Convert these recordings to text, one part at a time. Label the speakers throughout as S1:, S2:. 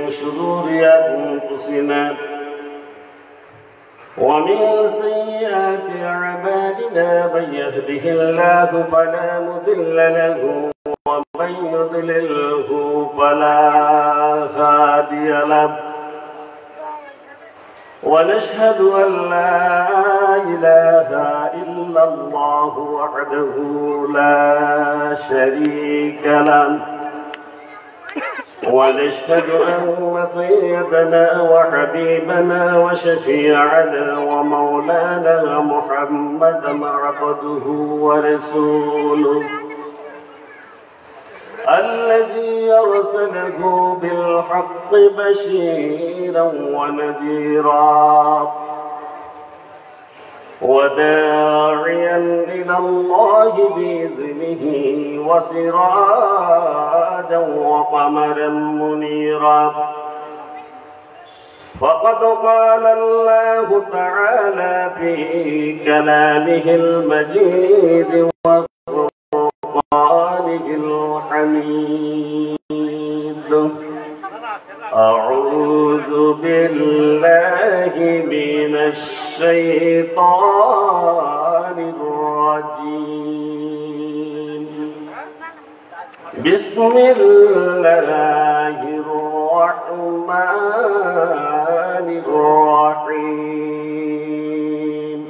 S1: شرور أنفسنا ومن سيئات أعمالنا من يهده الله فلا مضل له ومن يضلله فلا هادي له ونشهد أن لا إله إلا الله وحده لا شريك له ونشهد أن سيدنا وحبيبنا وشفيعنا ومولانا محمدا عبده ورسوله الذي أرسله بالحق بشيرا ونذيرا وداعيا إلى الله بإذنه وسراجا وقمرا منيرا فقد قال الله تعالى في كلامه المجيد وقرآنه الحميد أعوذ بالله من الشيطان الرجيم بسم الله الرحمن الرحيم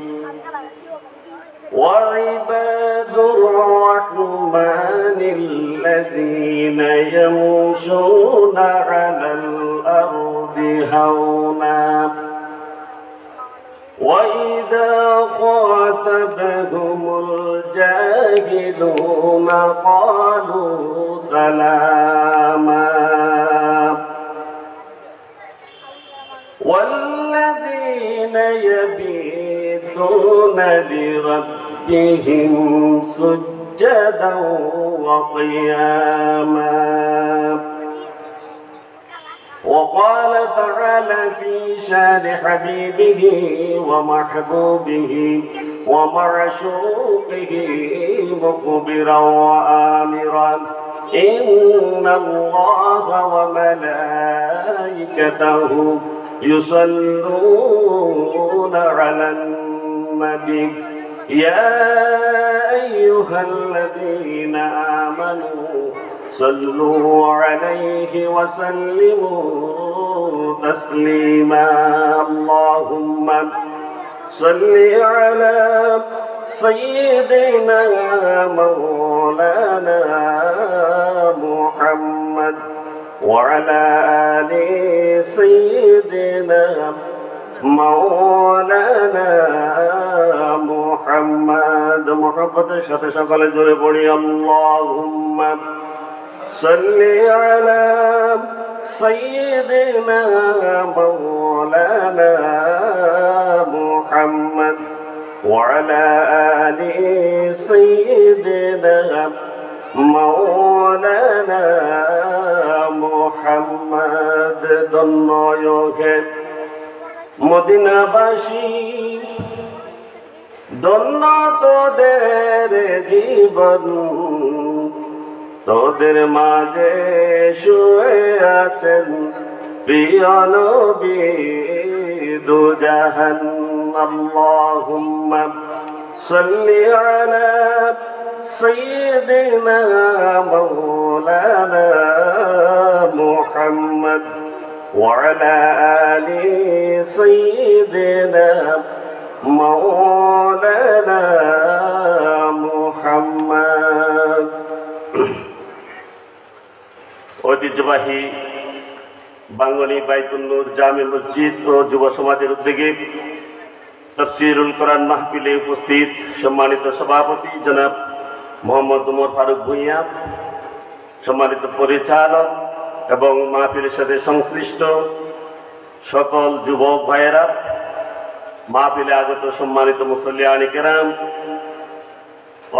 S1: وعباد الرحمن الذين يمشون على الأرض هونا وإذا خاطبهم الجاهلون قالوا سلاما والذين يبيتون لربهم سجدا وقياما وقال تعالى في شان حبيبه ومحبوبه ومعشوقه مخبرا وآمرا إن الله وملائكته يصلون على النبي يا أيها الذين آمنوا صلوا عليه وسلموا تسليما اللهم صل على سيدنا مولانا محمد وعلى آل سيدنا مولانا محمد محبت সাথে সকলে জোরে পড়ি اللهم صل على سيدنا مولانا محمد وعلى آل سيدنا مولانا محمد ধন্যয়োগে মদিনাবাসী ধন্য তোদের জীবন তোদের মাঝে শুয়ে আছেন প্রিয় নবী দুজাহান আল্লাহুম্মা সাল্লি আলা সাইয়্যিদিনা মাওলানা মুহাম্মদ ওয়া আলা আলি সাইয়্যিদিনা মাওলানা মুহাম্মদ ঐতিহ্যবাহী বাঙালি বাইতুল নূর জামে মসজিদ ও যুব সমাজের উদ্যোগে তাফসীরুল কোরআন মাহফিলে উপস্থিত সম্মানিত সভাপতি জনাব মোহাম্মদ উমর ফারুক ভূঁইয়া, সম্মানিত পরিচালক এবং মাহফিলের সাথে সংশ্লিষ্ট সকল যুবক ভাইয়েরা, মাহফিলে আগত সম্মানিত মুসল্লিয়ানে কেরাম,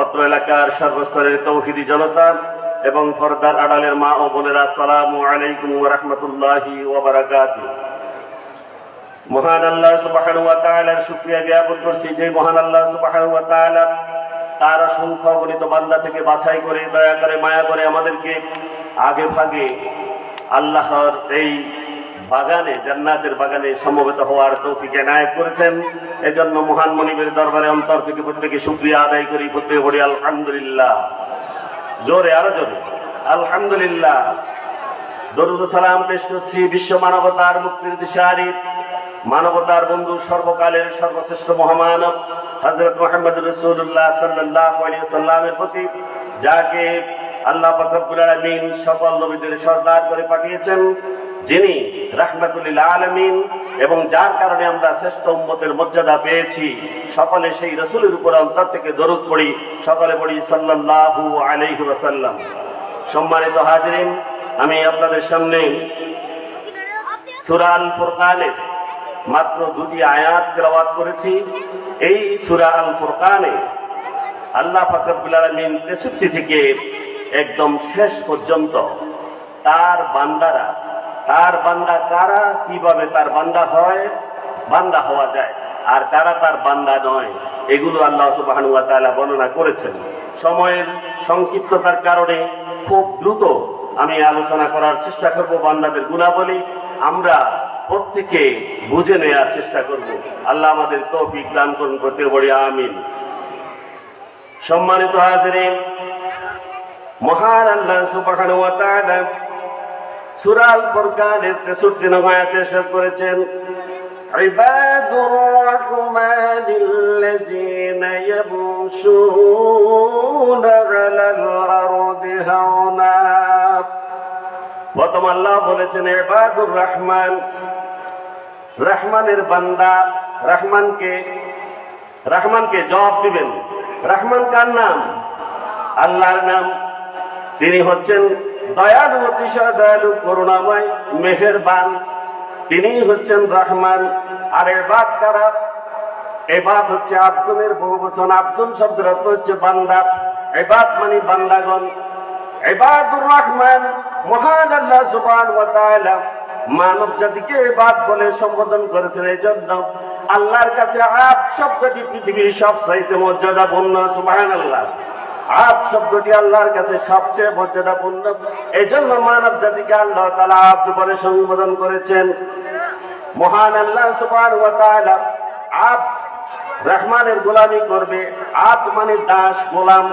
S1: অত্র এলাকার সর্বস্তরের তৌহিদি জনতা এবং পর্দার আড়ালের মা ও বোনেরা, আসসালামু আলাইকুম ওয়া রাহমাতুল্লাহি ওয়া বারাকাতুহু। মহান আল্লাহ সুবহানাহু ওয়া তাআলার শুকরিয়া জ্ঞাপন করছি যে মহান আল্লাহ সুবহানাহু ওয়া তাআলা তার অসংখ্য অগণিত বান্দা থেকে বাছাই করে, দয়া করে, মায়া করে আমাদেরকে আগে ভাগে আল্লাহর এই বাগানে, জান্নাতের বাগানে সমবেত হওয়ার তৌফিক এনায়েত করেছেন। এজন্য মহান মনিবের দরবারে অন্তর থেকে প্রত্যেকে শুকরিয়া আদায় করি, প্রত্যেকে বলি আলহামদুলিল্লাহ। জোরে, আরো জোরে আলহামদুলিল্লাহ। দরুদ ও সালাম পেশ করছি বিশ্ব মানবতার মুক্তির দিশারি, মানবতার বন্ধু, সর্বকালের সর্বশ্রেষ্ঠ মহামানব হযরত মুহাম্মদ রাসূলুল্লাহ সাল্লাল্লাহু আলাইহি ওয়াসাল্লামের প্রতি, যাকে আল্লাহ পাক রব্বুল আলামিন সকল নবীদের সরদার করে পাঠিয়েছেন, যিনি রাহমাতুল লিল আলামিন এবং যার কারণে আমরা শ্রেষ্ঠ উম্মতের মর্যাদা পেয়েছি। সকলে সেই রাসূলের উপর অন্তর থেকে দরুদ পড়ি, সকলে পড়ি সাল্লাল্লাহু আলাইহি ওয়াসাল্লাম। সম্মানিত হাজিরিন, আমি আপনাদের সামনে সূরা আল ফুরকানের মাত্র দুটি আয়াত তেলাওয়াত করেছি। এই সূরা আল ফুরকানে আল্লাহ পাক রব্বুল আলামিন 63 থেকে একদম শেষ পর্যন্ত তার বান্দারা, তার বান্দা কারা, কিভাবে তার বান্দা হয়, বান্দা হওয়া যায়, আর কারা তার বান্দা নয়, এগুলো আল্লাহ সুবহানাহু ওয়া তাআলা বর্ণনা করেছেন। সময়ের সংক্ষিপ্ততার কারণে খুব দ্রুত আমি আলোচনা করার চেষ্টা করব। বান্দাদের গুণাবলী আমরা প্রত্যেকে বুঝে নেওয়ার চেষ্টা করব। আল্লাহ আমাদের তৌফিক দান করুন, করতে বলি আমিন। সম্মানিত হাজিরিন, মহান আল্লাহ সুবহানাহু ওয়া তাআলা সূরা আল ফুরকানের 63 নং আয়াতে ইরশাদ করেছেন, ইবাদুর রাহমানিল্লাযীনা ইয়ামশুনা আলাল আরদি হাওনা। প্রথম আল্লাহ বলেছেন ইবাদুর রহমান, রহমানের বান্দা। রহমানকে জবাব দিবেন। রহমান কার নাম? আল্লাহর নাম। তিনি হচ্ছেন দয়ালু, অতিশয় দয়ালু, করুণাময়, মেহেরবান। তিনি হচ্ছেন রহমান। আর ইবাদ কারা? ইবাদ হচ্ছে আব্দুনের বহুবচন। আব্দুন শব্দের অর্থ হচ্ছে বান্দা। ইবাদ মানে বান্দাগণ। ইবাদুর রহমান, মহান আল্লাহ সুবহানাহু ওয়া তাআলা মানব জাতিকে ইবাদ বলে সম্বোধন করেছেন। এই জন্য আল্লাহর কাছে আব শব্দটি পৃথিবীর সবচাইতে মর্যাদাপূর্ণ। সুবহানাল্লাহ। আব শব্দটি আল্লাহর কাছে সবচেয়ে মর্যাদাপূর্ণ। এই জন্য মানব জাতিকে আল্লাহ তাআলা আব্দ বলে সম্বোধন করেছেন। মহান আল্লাহ সুবহানাহু ওয়া তাআলা আব রহমানের গোলামি করবে। আব মানে দাস, গোলাম।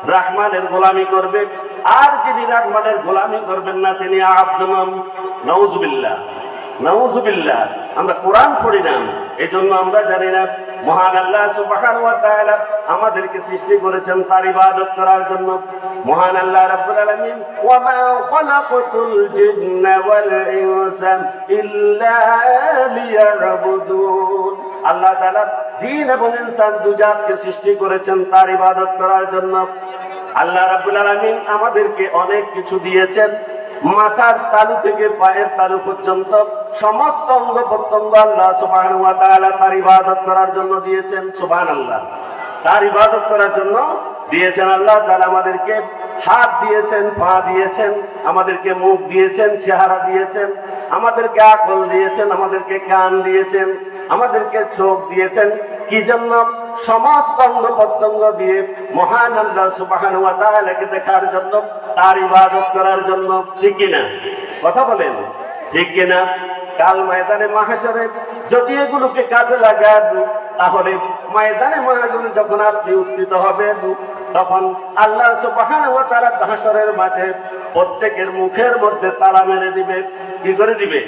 S1: রহমানের গোলামি করবে। আর যিনি রহমানের গোলামি করবেন না, তিনি আব্দুন। নাউজুবিল্লাহ, নাউজুবিল্লাহ। আমরা কোরআন পড়ি না, এই জন্য আমরা জানি না। মহান আল্লাহ সুবহানাহু ওয়া তাআলা আমাদেরকে সৃষ্টি করেছেন তার ইবাদত করার জন্য। মহান আল্লাহ রাব্বুল আলামিন, ওয়া মা খালাকাতুল জিন্না ওয়াল ইনসা ইল্লা লিয়াবুদুন। আল্লাহ তাআলা জিন এবং ইনসান দুজাতকে সৃষ্টি করেছেন তার ইবাদত করার জন্য। আল্লাহ রাব্বুল আলামিন আমাদেরকে অনেক কিছু দিয়েছেন। মাথার তালু থেকে পায়ের তালু পর্যন্ত সমস্ত অঙ্গ প্রত্যঙ্গ আল্লাহ সুবহানাহু ওয়া তাআলা তার ইবাদত করার জন্য দিয়েছেন। সুবহানাল্লাহ। তার ইবাদত করার জন্য দিয়েছেন। আল্লাহ তাআলা আমাদেরকে হাত দিয়েছেন, পা দিয়েছেন, আমাদেরকে মুখ দিয়েছেন, চেহারা দিয়েছেন, আমাদেরকে আকল দিয়েছেন, আমাদেরকে কান দিয়েছেন, আমাদেরকে চোখ দিয়েছেন। কি জন্য? সমস্ত অঙ্গ প্রত্যঙ্গ দিয়ে মহান আল্লাহ সুবহানাহু ওয়া তাআলাকে দেখার জন্য, তার ইবাদত করার জন্য। ঠিক কিনা? কথা বলেন, ঠিক কিনা? কাল ময়দানে মাহশরে যদি এগুলোকে কাজে লাগান, তাহলে ময়দানে মাহশরে যখন আপনি উত্থিত হবেন, তখন আল্লাহ সুবহানাহু ওয়া তাআলা হাশরের মাঠে প্রত্যেকের মুখের মধ্যে তালা মেরে দিবে। কি করে দিবে?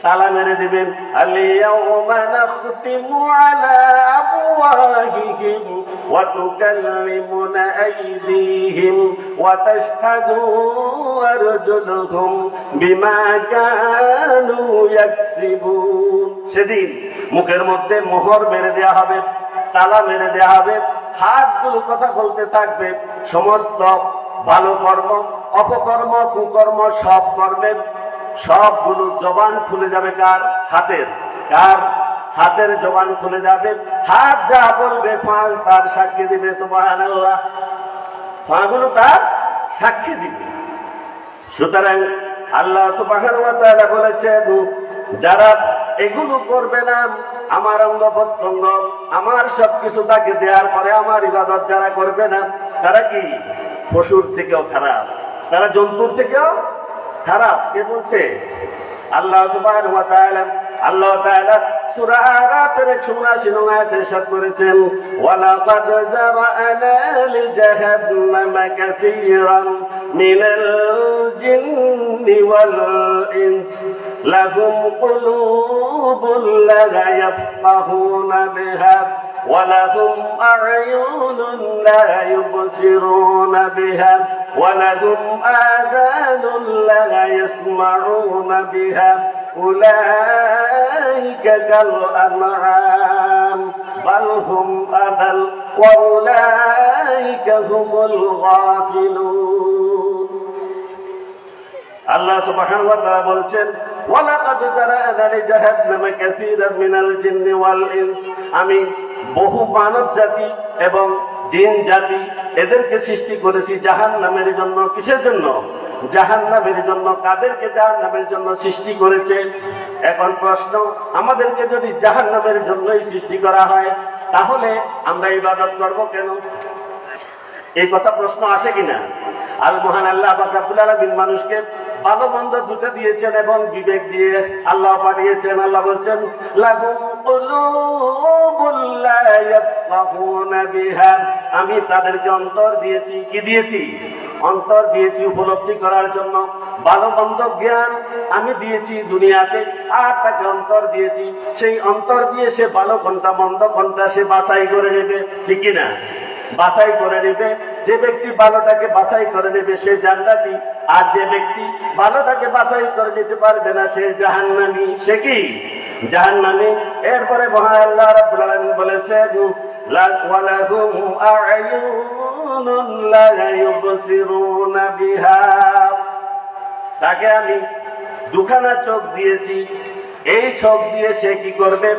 S1: তালা মেরে দিবেন। আল-ইয়াওমা নাখতিমু আলা আফওয়াহিহিম ওয়া তুকাল্লিমুনা আইদিহিম ওয়া তাশহাদু আরজুলুহুম বিমা কানু ইয়াকসিবুন। সেদিন মুখের মধ্যে মোহর মেরে দেয়া হবে, তালা মেরে দেয়া হবে। হাতগুলো কথা বলতে থাকবে। সমস্ত ভালো কর্ম, অপকর্ম, কুকর্ম সব কর্মের সবগুলো জবান খুলে যাবে। কার? হাতের। কার? হাতের জবান খুলে যাবে। হাত যা বলবে পা তার সাক্ষী দিবে। সুবহানাল্লাহ। পাগুলো তার সাক্ষী দিবে। সুতরাং আল্লাহ সুবহানাহু ওয়া তাআলা বলেছেন, যারা এগুলো করবে না, আমার অঙ্গ প্রত্যঙ্গ, আমার সবকিছু তাকে দেওয়ার পরে আমার ইবাদত যারা করবে না, তারা কি? পশুর থেকেও খারাপ, তারা জন্তুর থেকেও খারাপ। কে বলছে? আল্লাহ সুবহানাহু ওয়া তাআলা সূরা আরাফের 84 নং আয়াতে ইরশাদ করেছেন, ওয়ালাকাদ যারা'না লিজাহান্নামা কাসীরান মিনাল জিন্নি ওয়াল ইনস লাহুম কুলুবুন লা ইয়াফকাহুনা বিহা ولهم أعين لا يبصرون بها ولهم آذان لا يسمعون بها أولئك كالأنعام بل هم أضل وأولئك هم الغافلون আল্লাহ সুবহানাহু ওয়া তাআলা বলছেন, ওয়ালাকাদ যারা'না লিজাহান্নামা কাসীরান মিনাল জিন্নি ওয়াল ইনস, আমি বহু মানব জাতি এবং জিন জাতি এদেরকে সৃষ্টি করেছি জাহান্নামের জন্য। কিসের জন্য? জাহান্নামের জন্য। কাদেরকে জাহান্নামের জন্য সৃষ্টি করেছে? এখন প্রশ্ন, আমাদেরকে যদি জাহান্নামের জন্যই সৃষ্টি করা হয় তাহলে আমরা ইবাদত করব কেন? এই কথা প্রশ্ন আসে কিনা? আর মহান আল্লাহ পাক রব্বুল আলামিন মানুষকে ভালো মন্দ দুটো দিয়েছেন এবং বিবেক দিয়ে আল্লাহ পাঠিয়েছেন। আল্লাহ বলছেন, লাহুম কুলুবুন লা ইয়াফকাহুনা বিহা, আমি তাদেরকে অন্তর দিয়েছি। কি দিয়েছি? অন্তর দিয়েছি উপলব্ধি করার জন্য। ভালো মন্দ জ্ঞান আমি দিয়েছি দুনিয়াতে, আর তাকে অন্তর দিয়েছি। সেই অন্তর দিয়ে সে ভালো কোনটা মন্দ কোনটা সে বাছাই করে নেবে। ঠিক কিনা? বাছাই করে নেবে। যে ব্যক্তি ভালোটাকে বাছাই করে নেবে সে জান্নাতি, আর যে ব্যক্তি ভালোটাকে বাছাই করে নিতে পারবে না সে জাহান্নামী। সে কি? জাহান্নামী। এরপরে মহান আল্লাহ রাব্বুল আলামিন বলেছেন, ওয়ালাহুম আ'য়ুনুন লা ইউবসিরুনা বিহা, তাকে আমি দুখানা চোখ দিয়েছি। এই চোখ দিয়ে সে কি করবে?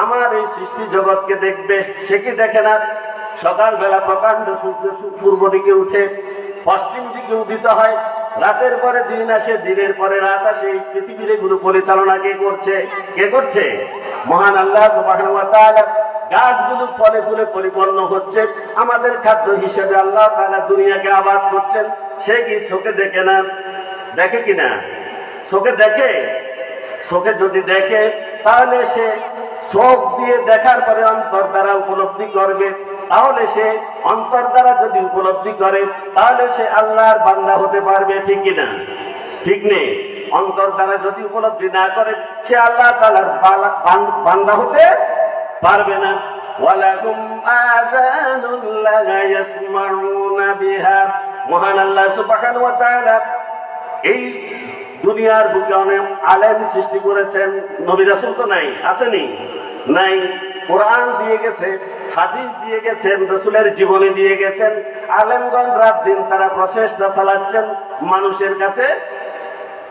S1: আমার এই সৃষ্টি জগৎকে দেখবে। সে কি দেখে না? সকালবেলা প্রকাণ্ড সূর্য পূর্ব দিকে উঠে পশ্চিম দিকে উদিত হয়, রাতের পরে দিন আসে, দিনের পরে রাত আসে। এই পৃথিবীর এগুলো পরিচালনা কে করছে? কে করছে? মহান আল্লাহ সুবহানাহু ওয়া তাআলা। গাছগুলো ফলে ফুলে পরিপূর্ণ হচ্ছে, আমাদের খাদ্য হিসেবে আল্লাহ তাআলা দুনিয়াকে আবাদ করছেন। সে কি চোখে দেখে না? দেখে কিনা? চোখে দেখে? চোখে যদি দেখে তাহলে সে চোখ দিয়ে দেখার পরে অন্তর দ্বারা উপলব্ধি করবে। তাহলে সে অন্তর দ্বারা যদি উপলব্ধি করে তাহলে সে আল্লাহর বান্দা হতে পারবে। ঠিক কিনা? ঠিক নেই। অন্তর দ্বারা যদি উপলব্ধি না করে সে আল্লাহ তাআলার বান্দা হতে পারবে না। ওয়ালাকুম আযানুন লা ইয়াসমাউনা বিহা, মহান আল্লাহ সুবহানাহু ওয়া তাআলা এই দুনিয়ার বুকে অনেক আলেম সৃষ্টি করেছেন। নবী রাসূল তো নাই, আসেনি? নাই। কোরআন দিয়ে গেছে, হাদিস দিয়ে গেছেন, রাসূলের জীবনী দিয়ে গেছেন। আলেমগণ রাত দিন তারা প্রচেষ্টা চালাচ্ছেন মানুষের কাছে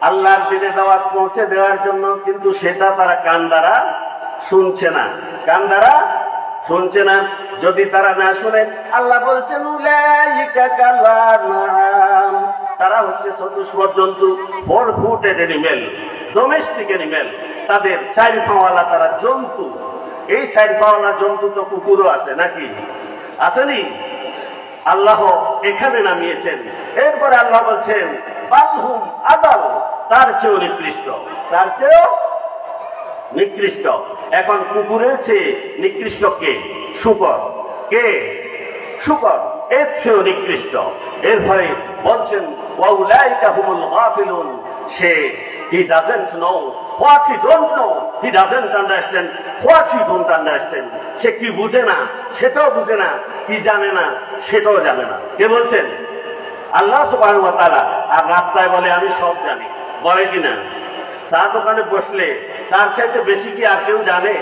S1: আল্লাহর দিনে দাওয়াত পৌঁছে দেওয়ার জন্য, কিন্তু সেটা তারা কান দ্বারা শুনছে না। কান দ্বারা শুনছে না। যদি তারা না শুনে, আল্লাহ বলছেন, উলাইকা কালানাম, তারা হচ্ছে চতুষ্পদ জন্তু, 4 ফুটেড এনিমেল, ডোমেস্টিক এনিমেল। তাদের 4 পাওয়ালা তারা জন্তু। এই 4 পাওয়ালা জন্তু তো কুকুরও আছে, নাকি? আসেনি? আল্লাহ এখানে নামিয়েছেন। এরপরে আল্লাহ বলছেন, বালহুম আদাল, তার চেয়েও নিকৃষ্ট, তার চেয়েও নিকৃষ্ট। এখন কুকুরের চেয়ে নিকৃষ্ট কে? শূকর। কে? শূকর। এর চেয়েও নিকৃষ্ট। এরপরে বলছেন, ওয়াউলাইকা হুমুল গাফিলুন, সে he doesn't know what he don't know, he doesn't understand what he don't understand, সে কি বুঝে না সেটাও বুঝে না, কি জানে না সেটাও জানে না। কে বলছেন? আল্লাহ সুবহানাহু ওয়া তাআলা। আর রাস্তায় বলে আমি সব জানি, বলে কিনা? চা দোকানে বসলে তার চাইতে বেশি কি আর কেউ জানে?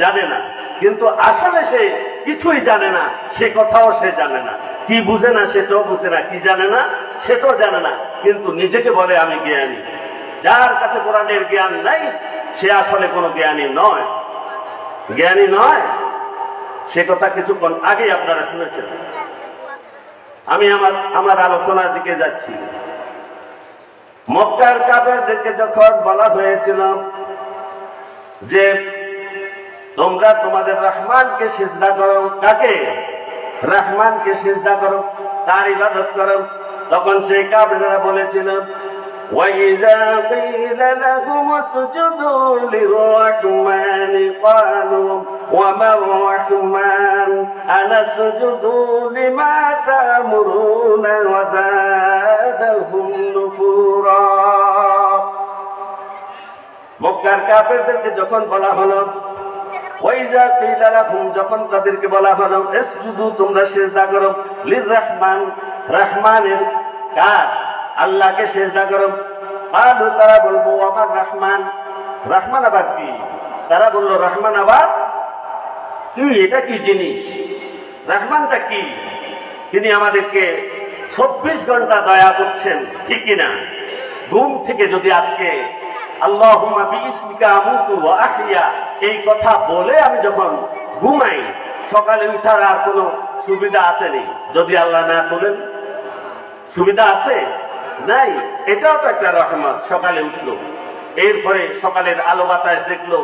S1: জানে না। কিন্তু আসলে সে কিছুই জানে না, সে কথাও সে জানে না, কি বুঝে না সেটাও বুঝে না, কি জানে না সেটাও জানে না, কিন্তু নিজেকে বলে আমি জ্ঞানী। যার কাছে কোরআনের জ্ঞান নাই সে আসলে কোনো জ্ঞানী নয়, জ্ঞানী নয়। সে কথা কিছুক্ষণ আগে আপনারা শুনেছেন। আমি আমার আলোচনার দিকে যাচ্ছি। মক্কার কাফেরদেরকে যখন বলা হয়েছিল যে তোমরা তোমাদের রহমানকে সিজদা করো, কাকে? রহমানকে সিজদা করো, তার ইবাদত করো, তখন সেই কাফেররা বলেছিল وإذا قيل لهم اسجدوا للرحمن قالوا وما الرحمن أنسجد لما تأمرون وزادهم نفورا মক্কার কাফেরদেরকে যখন বলা হলো ওয়াইজা কিলা লাহুম, যখন তাদেরকে বলা হলো ইসজুদু, তোমরা সিজদা করো, লিররহমান, রহমানের, কার? আল্লাহকে সিজদা করো। কালু, তারা বলবো আমার রহমান, রহমান আবার কি? তারা বলল রহমান আবার কি? এটা কি জিনিস? রহমানটা কি? তিনি আমাদেরকে 24 ঘন্টা দয়া করছেন, ঠিক কিনা? ঘুম থেকে যদি আজকে আল্লাহুম্মা বিইসমিকা আমুতু ওয়া আহইয়া এই কথা বলে আমি যখন ঘুমাই, সকালে উঠার আর কোনো সুবিধা আছে নেই? যদি আল্লাহ না তোলেন, সুবিধা আছে? নাই। এটাও তো একটা রহমত। সকালে উঠলো, এরপরে সকালের আলো বাতাস দেখলো,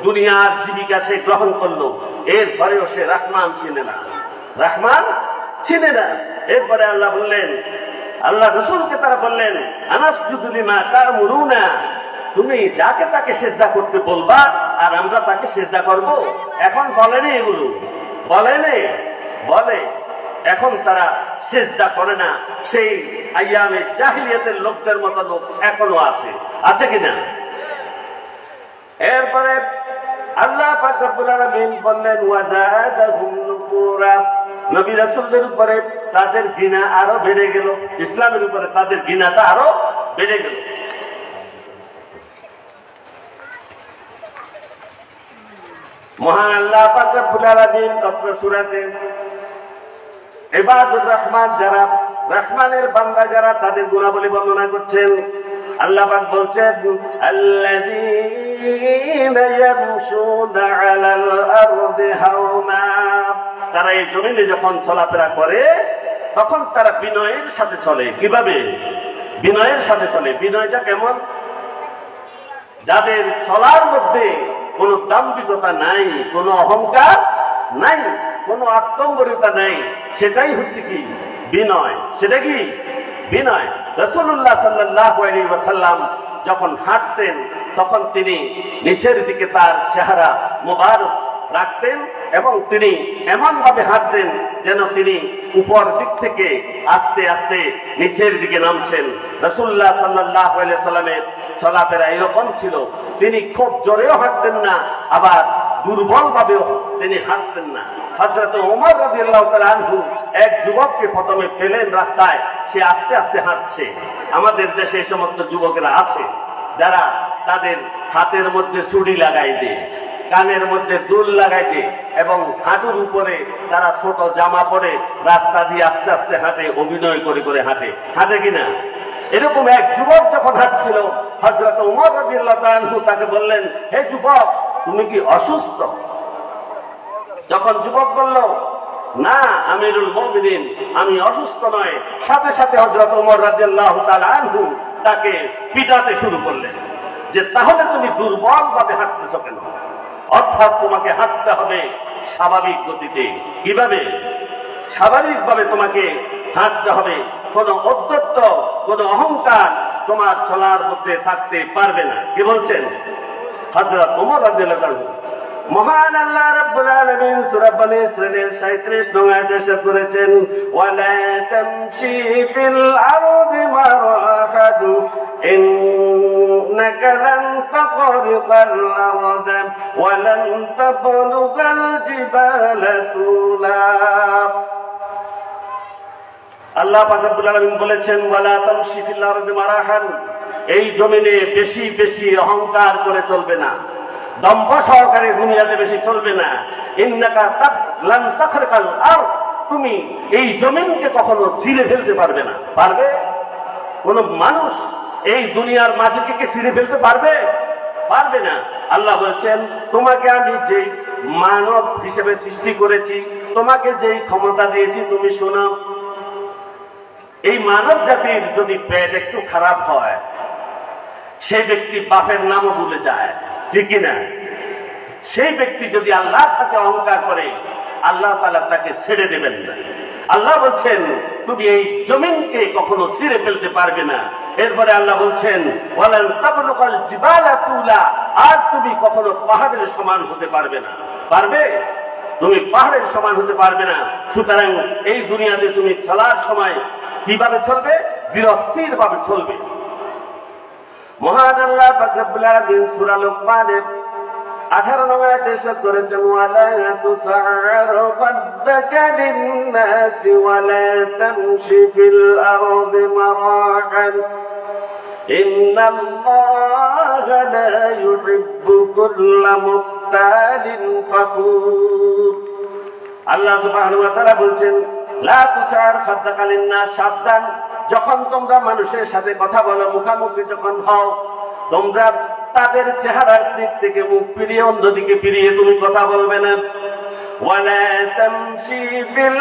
S1: দুনিয়ার জীবিকা সে গ্রহণ করলো, এরপরেও সে রহমান চিনে না, রহমান চিনে না। এরপরে আল্লাহ বললেন, আল্লাহ রসুলকে তারা বললেন আনাসজুদু লিমা তা'মুরুনা, তুমি যাকে তাকে সিজদা করতে বলবা আর আমরা তাকে সিজদা করব। এখন বলেনি এগুলো, বলেনি, বলে এখন তারা সিজদা করে না। সেই আইয়ামে জাহিলিয়াতের লোকদের মতো লোক এখনো আছে, আছে কিনা? এরপরে আল্লাহ পাক রব্বুল আলামিন বললেন ওয়াজাদাহুম নুফুরা, নবী রাসূলদের উপরে তাদের ঘৃণা আরো বেড়ে গেল, ইসলামের উপরে তাদের ঘৃণাটা আরো বেড়ে গেল। মহান আল্লাহ পাক রব্বুল আলামিন অত্র সূরাতে ইবাদুর রহমান, যারা রহমানের বান্দা যারা, তাদের গুণাবলী বর্ণনা করছেন। আল্লাহ পাক বলছেন আল্লাযীনা ইয়ামশুনা আলাল আরদি হাওনা, তারা এই জমিনে যখন চলাফেরা করে তখন তারা বিনয়ের সাথে চলে। কিভাবে? বিনয়ের সাথে চলে। বিনয়টা কেমন? যাদের চলার মধ্যে কোনো দাম্ভিকতা নাই, কোনো অহংকার নাই, কোনো আত্মম্বরিতা নাই, সেটাই হচ্ছে কি বিনয়। সেটা কি বিনয়। রাসূলুল্লাহ সাল্লাল্লাহু আলাইহি ওয়াসাল্লাম যখন হাঁটতেন তখন তিনি নিচের দিকে তার চেহারা মোবারক রাখতেন এবং তিনি এমন ভাবে হাঁটতেন যেন তিনি উপর দিক থেকে আস্তে আস্তে নিচের দিকে নামছেন। রাসূলুল্লাহ সাল্লাল্লাহু আলাইহি ওয়াসাল্লামের চলাফেরা এরকম ছিল। তিনি খুব জোরেও হাঁটতেন না, আবার দুর্বল ভাবেও তিনি হাঁটতেন না। হযরত ওমর রাদিয়াল্লাহু তাআলা আনহু এক যুবককে প্রথমে পেলেন রাস্তায়, সে আস্তে আস্তে হাঁটছে। আমাদের দেশে এই সমস্ত যুবকেরা আছে যারা তাদের হাতের মধ্যে চুড়ি লাগাই দেয়, কানের মধ্যে দুল লাগাই দেয় এবং হাঁটুর উপরে তারা ছোট জামা পরে রাস্তা দিয়ে আস্তে আস্তে হাঁটে, অভিনয় করে করে হাঁটে, হাঁটে কিনা? এরকম এক যুবক যখন হাঁটছিল, হযরত ওমর রাদিয়াল্লাহু তাআলা আনহু তাকে বললেন, হে যুবক, তুমি কি অসুস্থ? যখন যুবক বলল, না আমিরুল মুমিনিন, আমি অসুস্থ নয়, সাথে সাথে হযরত ওমর রাদিয়াল্লাহু তাআলা আনহু তাকে পিটাতে শুরু করলেন যে তাহলে তুমি দুর্বল ভাবে হাঁটতেছো কেন? অর্থাৎ তোমাকে হাঁটতে হবে স্বাভাবিক গতিতে। কিভাবে? স্বাভাবিকভাবে তোমাকে হাঁটতে হবে। কোনো অধ্যত্ত, কোনো অহংকার তোমার চলার মধ্যে থাকতে পারবে না। কি বলছেন হযরত ওমর রাদিয়াল্লাহু তাআলা? মহান আল্লাহ রাব্বুল আলামিন সূরা বনী ইসরাঈলের 37 নং আয়াতে ইরশাদ করেছেন, ওয়ালা তামশি ফিল আরদি মারহাদ ইন্নাকা লান তাকরিকাল আরদ ওয়া লান তাবলুগাল জিবালা তুলা। আল্লাহ পাক রব্বুল আলামিন বলেছেন, ওয়ালা তামশি ফিল আরদি মারহাদ, এই জমিনে বেশি বেশি অহংকার করে চলবে না, দম্ভ সহকারে দুনিয়াতে বেশি চলবে না। ইন্নাকা লান তাখরিকাল আরদ, তুমি এই জমিনকে কখনো ছিঁড়ে ফেলতে পারবে না। পারবে? কোন মানুষ এই দুনিয়ার মাটিকে ছিঁড়ে ফেলতে পারবে? পারবে না। আল্লাহ বলছেন, তোমাকে আমি যেই মানব হিসেবে সৃষ্টি করেছি, তোমাকে যেই ক্ষমতা দিয়েছি, তুমি শোনো, এই মানব জাতির যদি পেট একটু খারাপ হয়, সেই ব্যক্তি বাপের নামও ভুলে যায়, ঠিক না? সেই ব্যক্তি যদি আল্লাহর সাথে অহংকার করে, আল্লাহ তাআলা তাকে ছেড়ে দেবেন না। আল্লাহ বলছেন তুমি এই জমিনকে কখনো ছিঁড়ে ফেলতে পারবে না। এরপরে আল্লাহ বলছেন ওয়ালান তাবলুগাল জিবালা তুলা, আর তুমি কখনো পাহাড়ের সমান হতে পারবে না। পারবে? তুমি পাহাড়ের সমান হতে পারবে না। সুতরাং এই দুনিয়াতে তুমি চলার সময় কিভাবে চলবে? বিরক্তির ভাবে চলবে। মহান আল্লাহ পাক রব্বুল আলামিন সূরা লুকমানের 18 নম্বর আয়াতে ইরশাদ করেছেন ওয়ালা তুসার ফাদদাকা লিন-নাস ওয়ালা তামশি ফিল আরদি মারাহান ইন্নাল্লাহা লা ইউহিব্বু কুল্লা মুখতালিন ফাখুর। আল্লাহ সুবহানাহু ওয়া তাআলা বলছেন লা তুসার ফাদদাকা লিন-নাস, সাবধান, যখন তোমরা মানুষের সাথে কথা বলো, মুখামুখি যখন হও, তোমরা তাদের চেহারার দিক থেকে মুখ ফিরিয়ে অন্যদিকে ফিরিয়ে তুমি কথা বলবে না। ওয়ালা তামশি ফিল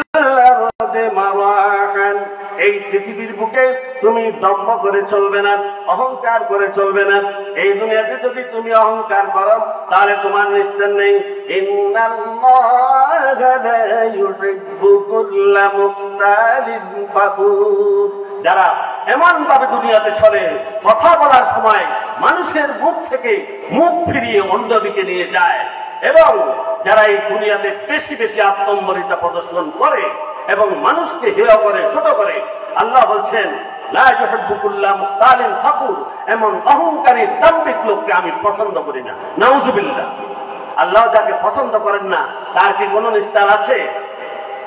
S1: আরদি মারাহান, এই পৃথিবীর বুকে তুমি দম্ভ করে চলবে না, অহংকার করে চলবে না। এই দুনিয়াতে যদি তুমি অহংকার করো তাহলে তোমার নিস্তার নেই। ইন্নাল্লাহা লা ইউহিব্বু কুল্লা মুখতালিন ফাখুর, যারা এমন ভাবে দুনিয়াতে চলে, কথা বলার সময় মানুষের মুখ থেকে মুখ ফিরিয়ে অন্যদিকে নিয়ে যায়, এবং যারা এই দুনিয়াতে বেশি বেশি আত্মম্বরিতা প্রদর্শন করে এবং মানুষকে হেয় করে, ছোট করে, আল্লাহ বলছেন লা ইউহিব্বু কুল্লা মুখতালিন ফাখুর, এমন অহংকারী দাম্ভিক লোককে আমি পছন্দ করি না। নাউজুবিল্লাহ। আল্লাহ যাকে পছন্দ করেন না তার কি কোনো নিস্তার আছে?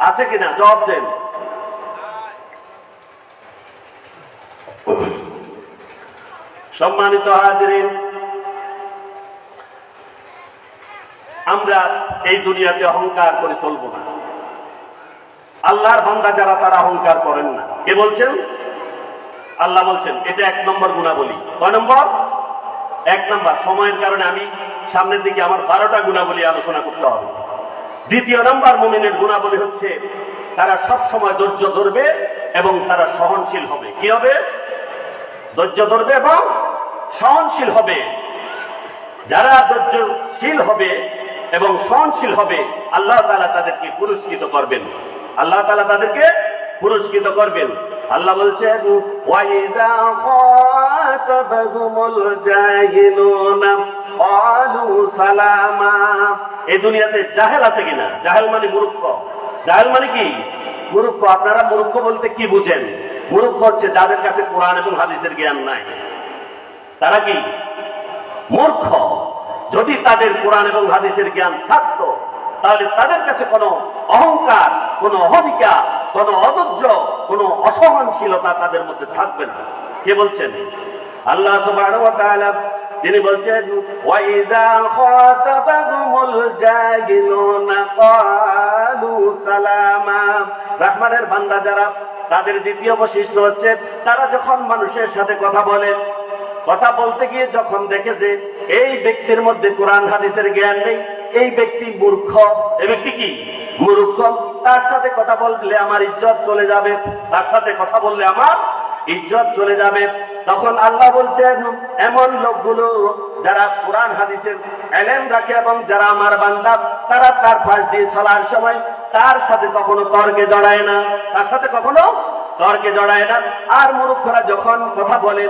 S1: আছে কিনা জবাব দেন। সম্মানিত হাজিরিন, আমরা এই দুনিয়াতে অহংকার করে চলবো না। আল্লাহর বান্দা যারা তারা অহংকার করেন না। কে বলছেন? আল্লাহ বলছেন। এটা 1 নম্বর গুণাবলী। কয় নম্বর? 1 নম্বর। সময়ের কারণে আমি সামনের দিকে আমার 12টা গুণাবলী আলোচনা করতে হবে। 2 নম্বর মুমিনের গুণাবলী হচ্ছে তারা সব সময় ধৈর্য ধরবে এবং তারা সহনশীল হবে। কি হবে? ধৈর্য ধরবে এবং সহনশীল হবে। যারা ধৈর্যশীল হবে এবং সহনশীল হবে আল্লাহ তাআলা তাদেরকে পুরস্কৃত করবেন। আল্লাহ তাআলা তাদেরকে পুরস্কৃত করবেন। আল্লাহ বলছেন ওয়াইদা খাতাবাহুমুল জাহিলুনা ক্বালু সালামা। এই দুনিয়াতে জাহেল আছে কিনা? জাহেল মানে মূর্খ। জাহেল মানে কি? মূর্খ। আপনারা মূর্খ বলতে কি বুঝেন? মূর্খ হচ্ছে যাদের কাছে কোরআন এবং হাদিসের জ্ঞান নাই, তারা কি মূর্খ। যদি তাদের কোরআন এবং হাদিসের জ্ঞান থাকতো তাহলে তাদের কাছে কোনো অহংকার, কোনো অহমিকা, কোনো অধৈর্য, কোনো অসহনশীলতা তাদের মধ্যে থাকবে না। কে বলছেন? আল্লাহ সুবহানাহু ওয়া তাআলা। তিনি বলছেন ওয়াইদা খাতাবাহুমুল জাহিলুনা ক্বালু সালামা। রহমানের বান্দা যারা, তাদের দ্বিতীয় বৈশিষ্ট্য হচ্ছে তারা যখন মানুষের সাথে কথা বলে, কথা বলতে গিয়ে যখন দেখে যে এই ব্যক্তির মধ্যে কোরআন হাদিসের জ্ঞান নেই, এই ব্যক্তি মূর্খ, এই ব্যক্তি কি মূর্খ, তার সাথে কথা বললে আমার ইজ্জত চলে যাবে, তার সাথে কথা বললে আমার ইজ্জত চলে যাবে, তখন আল্লাহ বলছেন এমন লোকগুলো যারা কোরআন হাদিসের ইলম রাখে এবং যারা আমার বান্দা, তারা তার পাশ দিয়ে চলার সময় তার সাথে কখনো তর্কে জড়ায় না, তার সাথে কখনো তর্কে জড়ায় না। আর মূর্খরা যখন কথা বলে,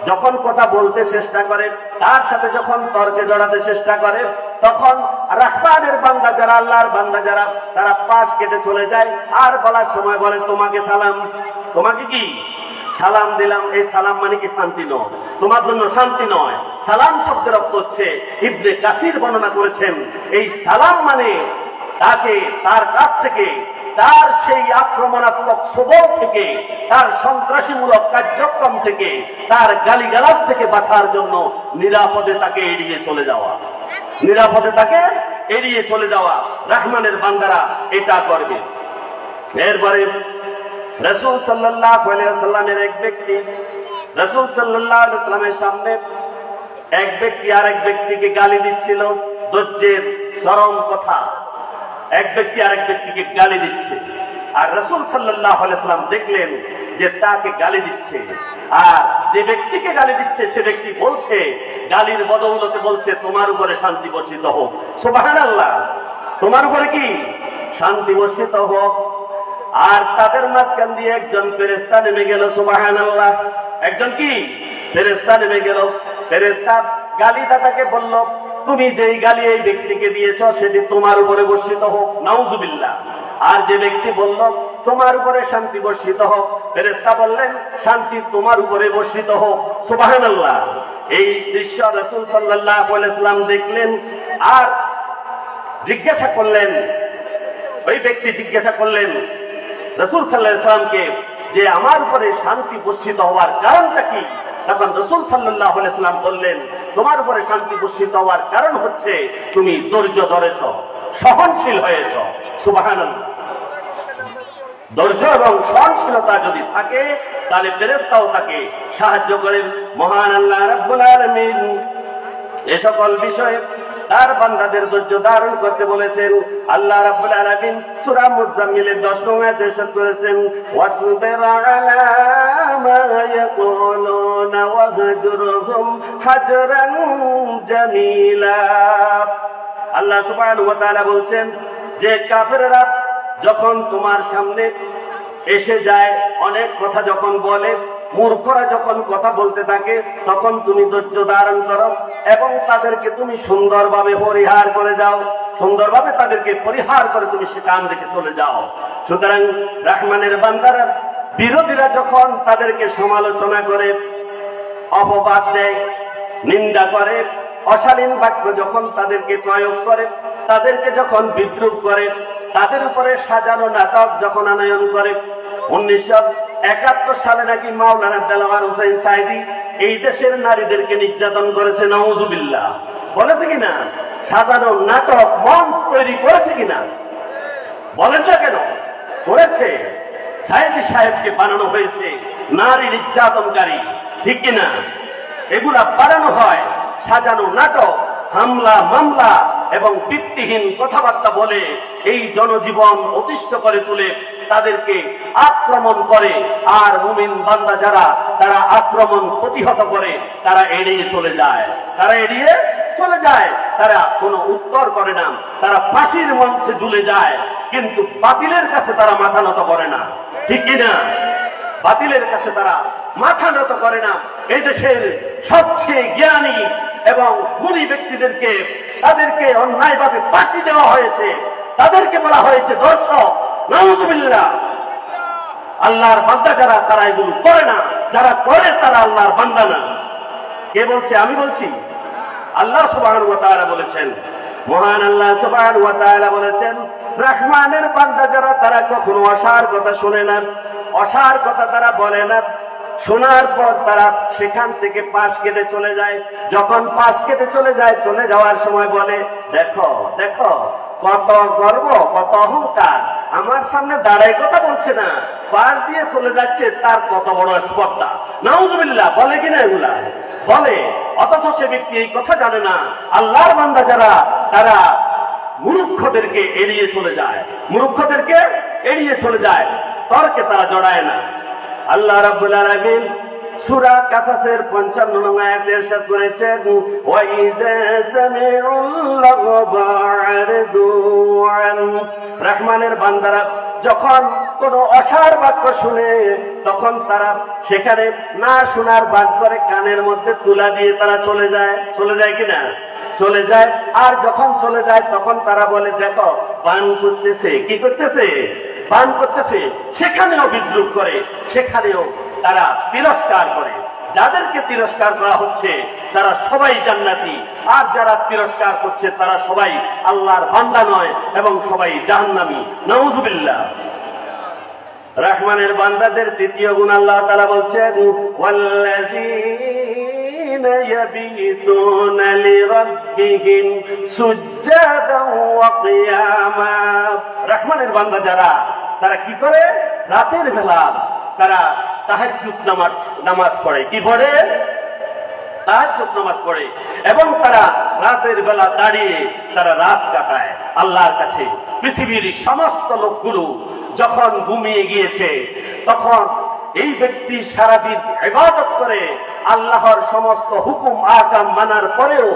S1: যখন কথা বলতে চেষ্টা করে, তার সাথে যখন তর্কে জড়াতে চেষ্টা করে, তখন রহমানের বান্দা যারা, আল্লাহর বান্দা যারা, তারা পাশ কেটে চলে যায় আর বলার সময় বলে তোমাকে সালাম। তোমাকে কি সালাম দিলাম। এই সালাম মানে কি শান্তি নয়, তোমার জন্য শান্তি নয়। সালাম শব্দের অর্থ হচ্ছে, ইবনে কাসির বর্ণনা করেছেন, এই সালাম মানে তাকে তার কাছ থেকে, তার সেই আক্রমণাত্মক স্বভাব থেকে, তার সন্ত্রাসীমূলক কার্যক্রম থেকে, তার গালিগালাজ থেকে বাঁচার জন্য নিরাপদে তাকে এড়িয়ে চলে যাওয়া, নিরাপদে তাকে এড়িয়ে চলে যাওয়া। রহমানের বান্দারা এটা করবে। এরপরে রাসূল সাল্লাল্লাহু আলাইহি ওয়াসাল্লামের এক ব্যক্তি, রাসূল সাল্লাল্লাহু আলাইহি ওয়াসাল্লামের সামনে এক ব্যক্তি আরেক ব্যক্তিকে গালি দিচ্ছিল। ধৈর্যের চরম কথা। এক ব্যক্তি আরেক ব্যক্তিকে গালি দিচ্ছে, আর রাসূল সাল্লাল্লাহু আলাইহি ওয়াসাল্লাম দেখলেন যে তাকে গালি দিচ্ছে, আর যে ব্যক্তিকে গালি দিচ্ছে সে ব্যক্তি বলছে, গালির বদৌলতে বলছে তোমার উপরে শান্তি বর্ষিত হোক। সুবহানাল্লাহ। তোমার উপরে কি শান্তি বর্ষিত হোক। আর তাদের মাঝখান দিয়ে একজন ফেরেশতা নেমে গেল। সুবহানাল্লাহ। একজন কি ফেরেশতা নেমে গেল। ফেরেশতা গালিদাতাকে বলল, তুমি যেই গালি এই ব্যক্তিকে দিয়েছ সেটি তোমার উপরে বর্ষিত হোক। নাউজুবিল্লাহ। আর যে ব্যক্তি বলল তোমার উপরে শান্তি বর্ষিত হোক, ফেরেশতা বললেন শান্তি তোমার উপরে বর্ষিত হোক। সুবহানাল্লাহ। এই দৃশ্য রাসূল সাল্লাল্লাহু আলাইহি ওয়াসাল্লাম দেখলেন আর জিজ্ঞাসা করলেন, ওই ব্যক্তি জিজ্ঞাসা করলেন রাসূল সাল্লাল্লাহু আলাইহি ওয়াসাল্লামকে যে আমার উপরে শান্তি বর্ষিত হওয়ার কারণটা কি? তখন রাসূল সাল্লাল্লাহু আলাইহি ওয়াসাল্লাম বললেন, তোমার উপরে শান্তি বর্ষিত হওয়ার কারণ হচ্ছে তুমি ধৈর্য ধরেছ, সহনশীল হয়েছ। সুবহানাল্লাহ। ধৈর্য এবং সহনশীলতা যদি থাকে তাহলে ফেরেশতাও তাকে সাহায্য করেন। মহান আল্লাহ রাব্বুল আলামিন এ সকল বিষয়ে তার বান্দাদের ধৈর্য ধারণ করতে বলেছেন। আল্লাহ রাব্বুল আলামিন সূরা মুজাম্মিলের 10 নং আয়াতে ইরশাদ করেছেন, ওয়াসবির আলা মা ইয়াকুলুনা ওয়াহজুরহুম হাজরান জামিলা। আল্লাহ সুবহানাহু ওয়া তাআলা বলছেন যে কাফেররা যখন তোমার সামনে এসে যায়, অনেক কথা যখন বলে, মূর্খরা যখন কথা বলতে থাকে, তখন তুমি ধৈর্য ধারণ করো এবং তাদেরকে তুমি সুন্দরভাবে পরিহার করে যাও। সুন্দরভাবে তাদেরকে পরিহার করে তুমি সেখান থেকে চলে যাও। সুতরাং রহমানের বান্দারা বিরোধীরা যখন তাদেরকে সমালোচনা করে, অপবাদ দেয়, নিন্দা করে, অশালীন বাক্য যখন তাদেরকে প্রয়োগ করে, তাদেরকে যখন বিদ্রুপ করে, তাদের উপরে সাজানো নাটক যখন আনয়ন করে। 1971 সালে নাকি মাওলানা দেলাওয়ার হোসেন সাইদি এই দেশের নারীদেরকে নির্যাতন করেছে। নাউজুবিল্লাহ। বলেছে কিনা? সাজানো নাটক মঞ্চ তৈরি করেছে কিনা? বলেন না কেন? করেছে। সাইদি সাহেবকে বানানো হয়েছে নারী নির্যাতনকারী, ঠিক কিনা? এগুলা বানানো হয়, সাজানো নাটক, হামলা মামলা এবং ভিত্তিহীন কথাবার্তা বলে এই জনজীবন অতিষ্ঠ করে তুলে তাদেরকে আক্রমণ করে। আর মুমিন বান্দা যারা, তারা আক্রমণ প্রতিহত করে, তারা এড়িয়ে চলে যায়। তারা এড়িয়ে চলে যায়, তারা কোনো উত্তর করে না, তারা ফাঁসির মঞ্চে ঝুলে যায়। কিন্তু বাতিলের কাছে তারা মাথা নত করে না, ঠিক কিনা? বাতিলের কাছে তারা মাথা নত করে না। এই দেশের সবচেয়ে জ্ঞানী এবং গুণী ব্যক্তিদেরকে তাদেরকে অন্যায়ভাবে ফাঁসি দেওয়া হয়েছে, তাদেরকে বলা হয়েছে দর্শক। নাউজুবিল্লাহ। আল্লাহর বান্দা যারা, তারা এগুলো করে না। যারা করে তারা আল্লাহর বান্দা না। কে বলছে? আমি বলছি। আল্লাহ সুবহানাহু ওয়া তাআলা বলেছেন, মহান আল্লাহ সুবহানাহু ওয়া তাআলা বলেছেন, রহমানের বান্দা যারা, তারা কখনো অসার কথা শোনে না, অসার কথা তারা বলে না। শোনার পর তারা সেখান থেকে পাশ কেটে চলে যায়। যখন পাশ কেটে চলে যায়, চলে যাওয়ার সময় বলে, দেখো দেখো কত গর্ব, কত অহংকার, আমার সামনে দাঁড়ায় কথা বলছে না, পাশ দিয়ে চলে যাচ্ছে, তার কত বড় স্পর্ধা। নাউজুবিল্লাহ। বলে কিনা? এগুলা বলে। অথচ সে ব্যক্তি এই কথা জানে না। আল্লাহর বান্দা যারা, তারা মূর্খদেরকে এড়িয়ে চলে যায়, মূর্খদেরকে এড়িয়ে চলে যায়, তর্কে তারা জড়ায় না। আল্লাহ রাব্বুল আলামিন সূরা কাসাসের 55 নং আয়াতে ইরশাদ করেছেন, ওয়া ইযা সামিউল লাগবা আরদু আন। রহমানের বান্দারা যখন কোন অসার বাক্য শুনে, তখন তারা সেখানে না শোনার ভান করে কানের মধ্যে তুলা দিয়ে তারা চলে যায়। চলে যায় কিনা? চলে যায়। আর যখন চলে যায় তখন তারা বলে, দেখো পান করতেছে। কি করতেছে? পান করতেছে। সেখানেও বিদ্রুপ করে, সেখানেও তারা তিরস্কার করে। যাদেরকে তিরস্কার করা হচ্ছে তারা সবাই জান্নাতি, আর যারা তিরস্কার করছে তারা সবাই আল্লাহর বান্দা নয় এবং সবাই জাহান্নামী। নাউজুবিল্লাহ। রহমানের বান্দাদের তৃতীয় গুণ আল্লাহ তাআলা বলছেন, ওয়াল্লাযীনা ইয়াবিতুনা লিরাব্বিহিম সুজ্জাদান ওয়া কিয়ামা। রহমানের বান্দা যারা, তারা কি করে? রাতের বেলা তারা তাহাজ্জুদ নামাজ পড়ে। কি পড়ে? তাহাজ্জুদ নামাজ পড়ে। এবং তারা রাতের বেলা দাঁড়িয়ে তারা রাত কাটায় আল্লাহর কাছে। পৃথিবীর সমস্ত লোকগুলো যখন ঘুমিয়ে গিয়েছে, তখন এই ব্যক্তি সারাদিন ইবাদত করে আল্লাহর সমস্ত হুকুম আহকাম মানার পরেও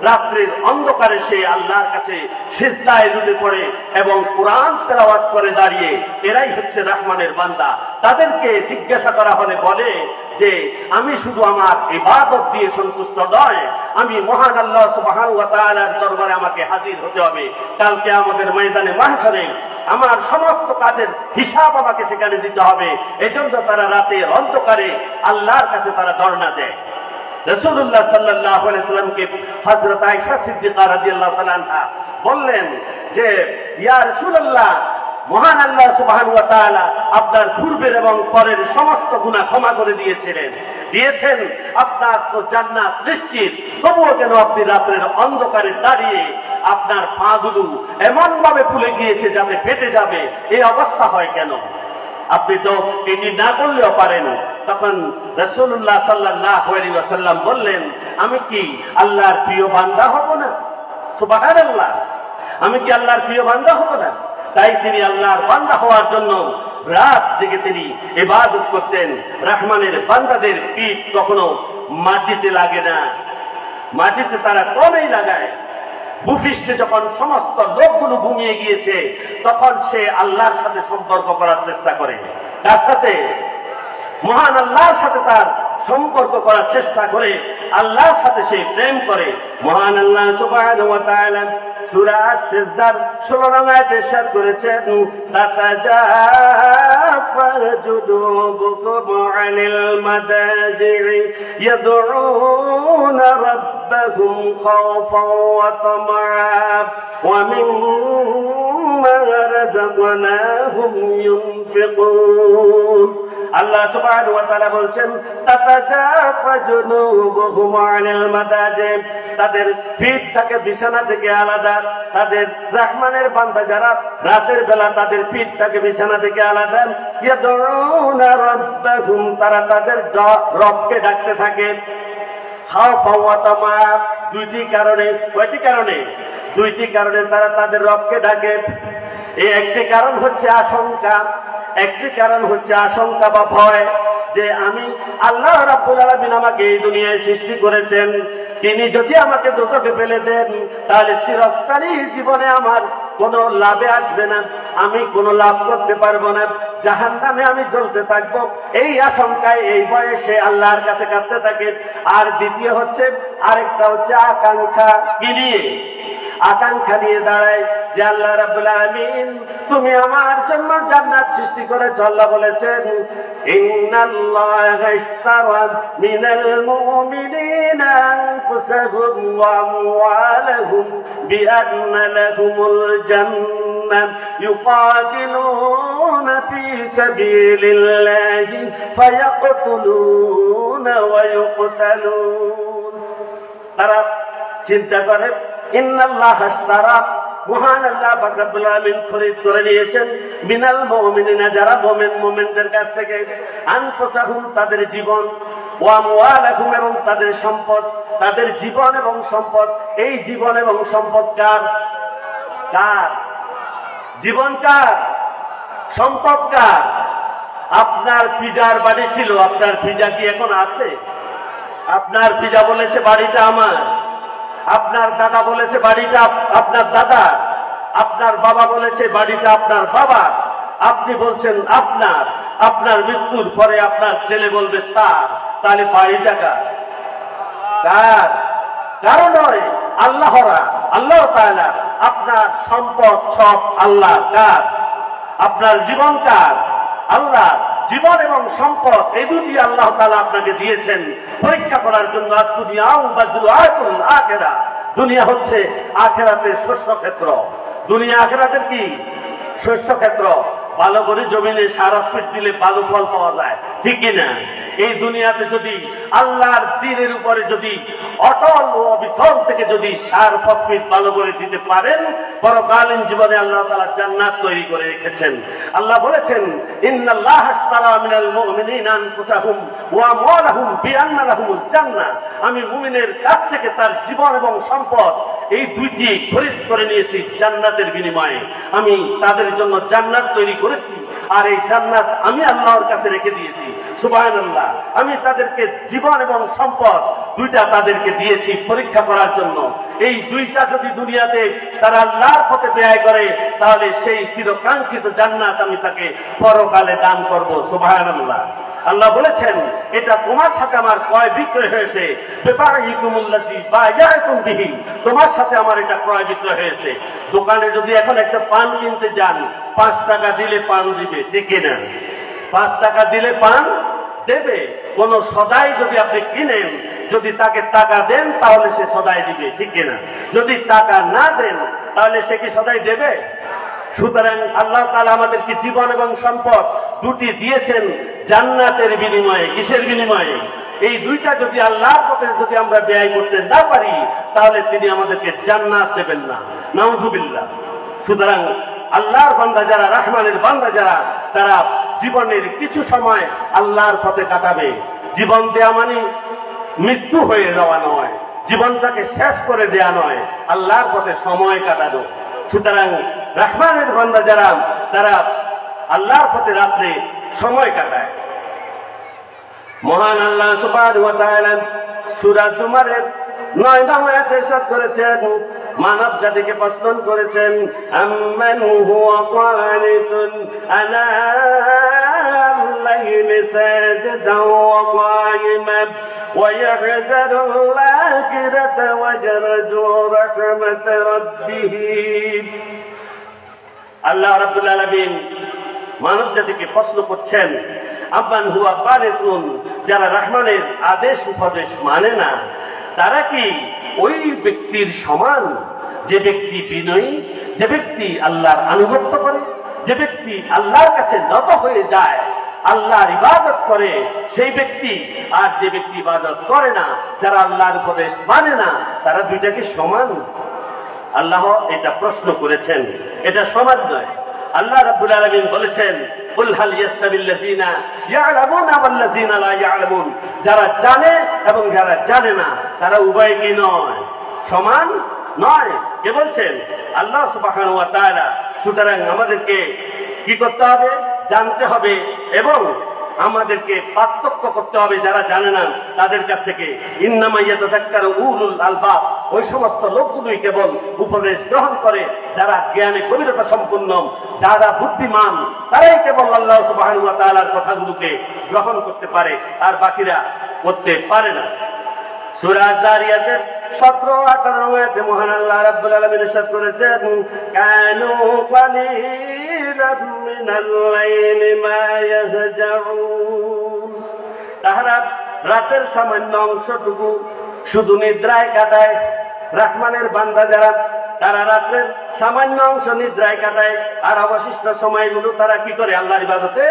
S1: রাত্রির অন্ধকারে সে আল্লাহর কাছে সিজদায় লুটে পড়ে এবং কোরআন তেলাওয়াত করে দাঁড়িয়ে, এরাই হচ্ছে রহমানের বান্দা। তাদেরকে জিজ্ঞাসা করা হলে বলে যে আমি শুধু আমার ইবাদত দিয়ে সন্তুষ্ট নয়, আমি মহান আল্লাহ সুবহানাহু ওয়া তাআলার দরবারে আমাকে হাজির হতে হবে। কালকে আমাদের ময়দানে মাহশারে আমার সমস্ত কাজের হিসাব আমাকে সেখানে দিতে হবে। এজন্য তারা রাতের অন্ধকারে আল্লাহর কাছে তারা ধর্ণা দেয়। রাসূলুল্লাহ সাল্লাল্লাহু আলাইহি ওয়াসাল্লামকে হযরত আয়েশা সিদ্দিকা রাদিয়াল্লাহু তাআলা আনহা বললেন যে ইয়া রাসূলুল্লাহ, মহান আল্লাহ সুবহানাহু ওয়া তাআলা আপনার পূর্বের এবং পরের সমস্ত গুনাহ ক্ষমা করে দিয়েছেন, আপনার তো জান্নাত নিশ্চিত, তবুও কেন আপনি রাতের অন্ধকারে দাঁড়িয়ে আপনার পাগুলো এমন ভাবে ফুলে গিয়েছে যাতে ফেটে যাবে, এই অবস্থা হয় কেন? আপনি তো এটি না করলেও পারেন। তখন রাসূলুল্লাহ সাল্লাল্লাহু আলাইহি ওয়াসাল্লাম বললেন, আমি কি আল্লাহর প্রিয় বান্দা হব না? সুবহানাল্লাহ, আমি কি আল্লাহর প্রিয় বান্দা হব না? তাই তিনি আল্লাহর বান্দা হওয়ার জন্য রাত জেগে তিনি ইবাদত করতেন। রহমানের বান্দাদের পিঠ কখনো মাটিতে লাগে না, মাটিতে তারা কমেই লাগায়। ভূপৃষ্ঠে যখন সমস্ত লোকগুলো ঘুমিয়ে গিয়েছে তখন সে আল্লাহর সাথে সম্পর্ক করার চেষ্টা করে। তার সাথে মহান আল্লাহর সাথে তার সম্পর্ক করার চেষ্টা করে, আল্লাহর সাথে সে প্রেম করে। মহান আল্লাহ সুবহানাহু ওয়া তাআলা সূরা সিজদার 16 নং আয়াতে ইরশাদ করেছেন, তাতাজাফা জুনুবুকুম আনিল মাদাজি'i ইয়াদউনা রাব্বাহুম খাওফান ওয়া তামা'আন ওয়া মিম্মা রাযাকনাহুম ইউনফিকুন। আল্লাহ সুবহানাহু ওয়া তাআলা বলছেন, তাতাজাফা জুনুবুহুম আনিল মাদাজি, তাদের পিঠ থাকে বিছানা থেকে আলাদা। তাদের রহমানের বান্দা যারা রাতের বেলা তাদের পিঠ থাকে বিছানা থেকে আলাদা। ইয়াদউনা রাব্বাহুম, তারা তাদের রবকে ডাকতে থাকে। খাওফা ওয়া তামা, দুইটি কারণে। কয়টি কারণে? দুইটি কারণে তারা তাদের রবকে ডাকে। এই একটি কারণ হচ্ছে আশঙ্কা, একটি কারণ হচ্ছে আশঙ্কা বা ভয়, যে আমি আল্লাহ রাব্বুল আলামিন আমাকে এই দুনিয়ায় সৃষ্টি করেছেন, তিনি যদি আমাকে দোজখে ফেলে দেন তাহলে চিরস্থায়ী জীবনে আমার কোনো লাভে আসবে না, আমি কোনো লাভ করতে পারবো না, জাহান্নামে আমি জ্বলতে থাকবো। এই আশঙ্কায় এই বয়সে আল্লাহর কাছে কাঁদতে থাকে। আর দ্বিতীয় হচ্ছে, আরেকটা হচ্ছে আকাঙ্ক্ষা। কি নিয়ে? আকাঙ্ক্ষা নিয়ে দাঁড়ায় যে আল্লাহ রাব্বুল আলামিন তুমি আমার জন্য জান্নাত সৃষ্টি করেছো। আল্লাহ বলেছেন, ইন্নাল্লাহা ইশতারা মিনাল মুমিনিনা আনফুসাহুম ওয়া আমওয়ালাহুম বিআন্না লাহুমুল জান্নাহ ইউকাতিলুনা ফী সাবিলিল্লাহি ফায়াকতুলুনা ওয়া ইউকতালুন। তারা চিন্তা করে, ইন্নাল্লাহা ইশতারা, মহান আল্লাহ পাক রব্বুল আলামিন খরিদ করে নিয়েছেন মিনাল মুমিনিনা, যারা মুমিনদের কাছ থেকে, আনফুসাহুম, তাদের জীবন, ওয়া আমওয়ালাহুম, এবং তাদের সম্পদ। তাদের জীবন এবং সম্পদ। এই জীবন এবং সম্পদ কার? কার? জীবন কার? সম্পদ কার? আপনার পিজার বাড়ি ছিল, আপনার পিজা কি এখন আছে? আপনার পিজা বলেছে বাড়িটা আমার, আপনার দাদা বলেছে বাড়িটা আপনার দাদা, আপনার বাবা বলেছে বাড়িটা আপনার বাবা, আপনি বলছেন আপনার। আপনার মৃত্যুর পরে আপনার ছেলে বলবে তার। তাহলে বাড়িটা কার? কার? কারণ নয়, আল্লাহরা, আল্লাহ তাআলা। আপনার সম্পদ সব আল্লাহ। কার? আপনার জীবন কার? আল্লাহ। জীবন এবং সম্পদ এই দুটি আল্লাহ তাআলা আপনাকে দিয়েছেন পরীক্ষা করার জন্য। দুনিয়া হচ্ছে আখিরাতের শস্য ক্ষেত্র। দুনিয়া আখিরাতের কি? শস্য ক্ষেত্র। ভালো করে জমিনে সার স্পিড দিলে ভালো ফল পাওয়া যায়, ঠিক কিনা? এই দুনিয়াতে যদি আল্লাহর দ্বীনের উপরে যদি অটল ও অবিচল থেকে যদি সার ফসফেট ভালো করে দিতে পারেন, পরকালীন জীবনে আল্লাহ তাআলা জান্নাত তৈরি করে রেখেছেন। আল্লাহ বলেছেন, ইন্নাল্লাহা ইশতারা মিনাল মুমিনিনা আনফুসাহুম ওয়া আমওয়ালাহুম বিআন্না লাহুমুল জান্নাহ, আমি মুমিনের কাছ থেকে তার জীবন এবং সম্পদ এই দুইটি খরিদ করে নিয়েছি জান্নাতের বিনিময়ে। আমি তাদের জন্য জান্নাত তৈরি করেছি, আর এই জান্নাত আমি আল্লাহর কাছে রেখে দিয়েছি। সুবহানাল্লাহ। আমি তাদেরকে জীবন এবং সম্পদ দুইটা তাদেরকে দিয়েছি পরীক্ষা করার জন্য। এই দুইটা যদি দুনিয়াতে তারা আল্লাহর পথে ব্যয় করে, তাহলে সেই চিরকাঙ্ক্ষিত জান্নাত আমি তাকে পরকালে দান করব। সুবহানাল্লাহ। আল্লাহ বলেছেন, এটা তোমার সাথে আমার ক্রয় বিক্রয় হয়েছে, তোমার সাথে আমার এটা ক্রয় বিক্রয় হয়েছে। দোকানে যদি এখন একটা পান কিনতে যান, 5 টাকা দিলে পান দিবে, ঠিক কিনা? 5 টাকা দিলে পান দেবে। কোন সদাই যদি আপনি কিনেন, যদি তাকে টাকা দেন তাহলে সে সদাই দিবে, ঠিক কিনা? যদি টাকা না দেন তাহলে সে কি সদাই দেবে? সুতরাং আল্লাহ তাআলা আমাদেরকে জীবন এবং সম্পদ দুটি দিয়েছেন জান্নাতের বিনিময়ে। কিসের বিনিময়ে? এই দুইটা যদি আল্লাহর পথে যদি আমরা ব্যয় করতে না পারি, তাহলে তিনি আমাদেরকে জান্নাত দেবেন না। নাউজুবিল্লাহ। সুতরাং আল্লাহর বান্দা যারা, রহমানের বান্দা যারা, তারা জীবনের কিছু সময় আল্লাহর পথে কাটাবে। জীবন দেয়া মানে মৃত্যু হয়ে যাওয়া নয়, জীবনটাকে শেষ করে দেয়া নয়, আল্লাহর পথে সময় কাটানো। সুতরাং রহমানের বান্দা যারা, তারা আল্লাহর পথে রাত্রে সময় কাটায়। মহান আল্লাহ সুবহানাহু ওয়া তাআলা সূরা জুমারের 9 নং আয়াতে ইরশাদ করেছেন, মানব জাতিকে প্রশ্ন করেছেন, আম্মান হুয়া কানিতুন আনাল লাইলি সাজিদান ওয়া কায়িমান ওয়া ইয়াহযারুল আখিরাতা ওয়া ইয়ারজু রাহমাত রাব্বিহ। আল্লাহ রাব্বুল আলামিন মানব জাতিকে প্রশ্ন করছেন, আম্মান হুয়া কানিতুন, যারা রহমানের আদেশ উপদেশ মানে না, তারা কি ওই ব্যক্তির সমান যে ব্যক্তি বিনয়ী, যে ব্যক্তি আল্লাহর আনুগত্য করে, যে ব্যক্তি আল্লাহর কাছে নত হয়ে যায়, আল্লাহর ইবাদত করে সেই ব্যক্তি, আর যে ব্যক্তি ইবাদত করে না, যারা আল্লাহর উপদেশ মানে না, তারা দুইটা কি সমান? আল্লাহ এটা প্রশ্ন করেছেন, এটা সমান নয়। আল্লাহ রাব্বুল আলামিন বলেছেন, কুল হাল ইয়াস্তাবিল্লাযিনা ইয়ালামুনা ওয়াল্লাযিনা লা ইয়ালামুন, যারা জানে এবং যারা জানে না, তারা উভয় কি নয়? সমান নয়। কে বলছেন? আল্লাহ সুবহানাহু ওয়া তাআলা। সুতরাং আমাদেরকে কি করতে হবে? জানতে হবে এবং আমাদেরকে পার্থক্য করতে হবে যারা জানে না তাদের কাছ থেকে। ইন্নামা ইয়াতাযাক্কারু উলুল আলবাব, ওই সমস্ত লোকগুলোই কেবল উপদেশ গ্রহণ করে যারা জ্ঞানে গভীরতা সম্পন্ন, যারা বুদ্ধিমান, তারাই কেবল আল্লাহ সুবহানাহু ওয়া তাআলার কথাগুলোকে গ্রহণ করতে পারে, আর বাকিরা করতে পারে না। সূরা যারিয়াতের 17-18 আয়াতে মহান আল্লাহ রাব্বুল আলামিন ইরশাদ করেছেন, কানু কালিলাম মিনাল লাইলি মা ইয়াহজাউন, তাহারা রাতের সামান্য অংশটুকু শুধু নিদ্রায় কাটায়। রহমানের বান্দা যারা, তারা রাতের সামান্য অংশ নিদ্রায় কাটায়, আর অবশিষ্ট সময়গুলো তারা কি করে? আল্লাহর ইবাদতে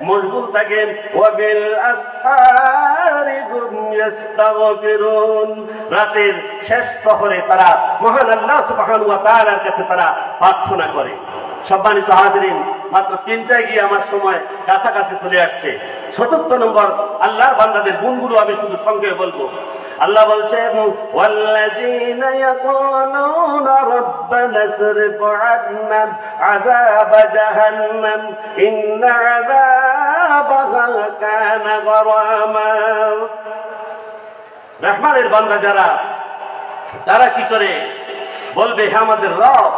S1: মশগুল থাকে। ওয়াবিল আসহারি হুম ইস্তাগফিরুন, রাতের শেষ প্রহরে তারা মহান আল্লাহ সুবহানাহু ওয়া তাআলার কাছে তারা প্রার্থনা করে। সম্মানিত হাজিরিন, মাত্র 3টায় গিয়ে আমার সময় কাছাকাছি চলে আসছে। 74 নম্বর আল্লাহর বান্দাদের গুণগুলো আমি শুধু সংক্ষেপে বলবো। আল্লাহ বলছেন, ওয়াল্লাযীনা ইয়াকুলুনা রাব্বানা ইসরিফ আন্না আযাব জাহান্নাম ইন্না আযাবাহা কানা গরামা। রহমানের বান্দা যারা, তারা কি করে? বলবে, হে আমাদের রব,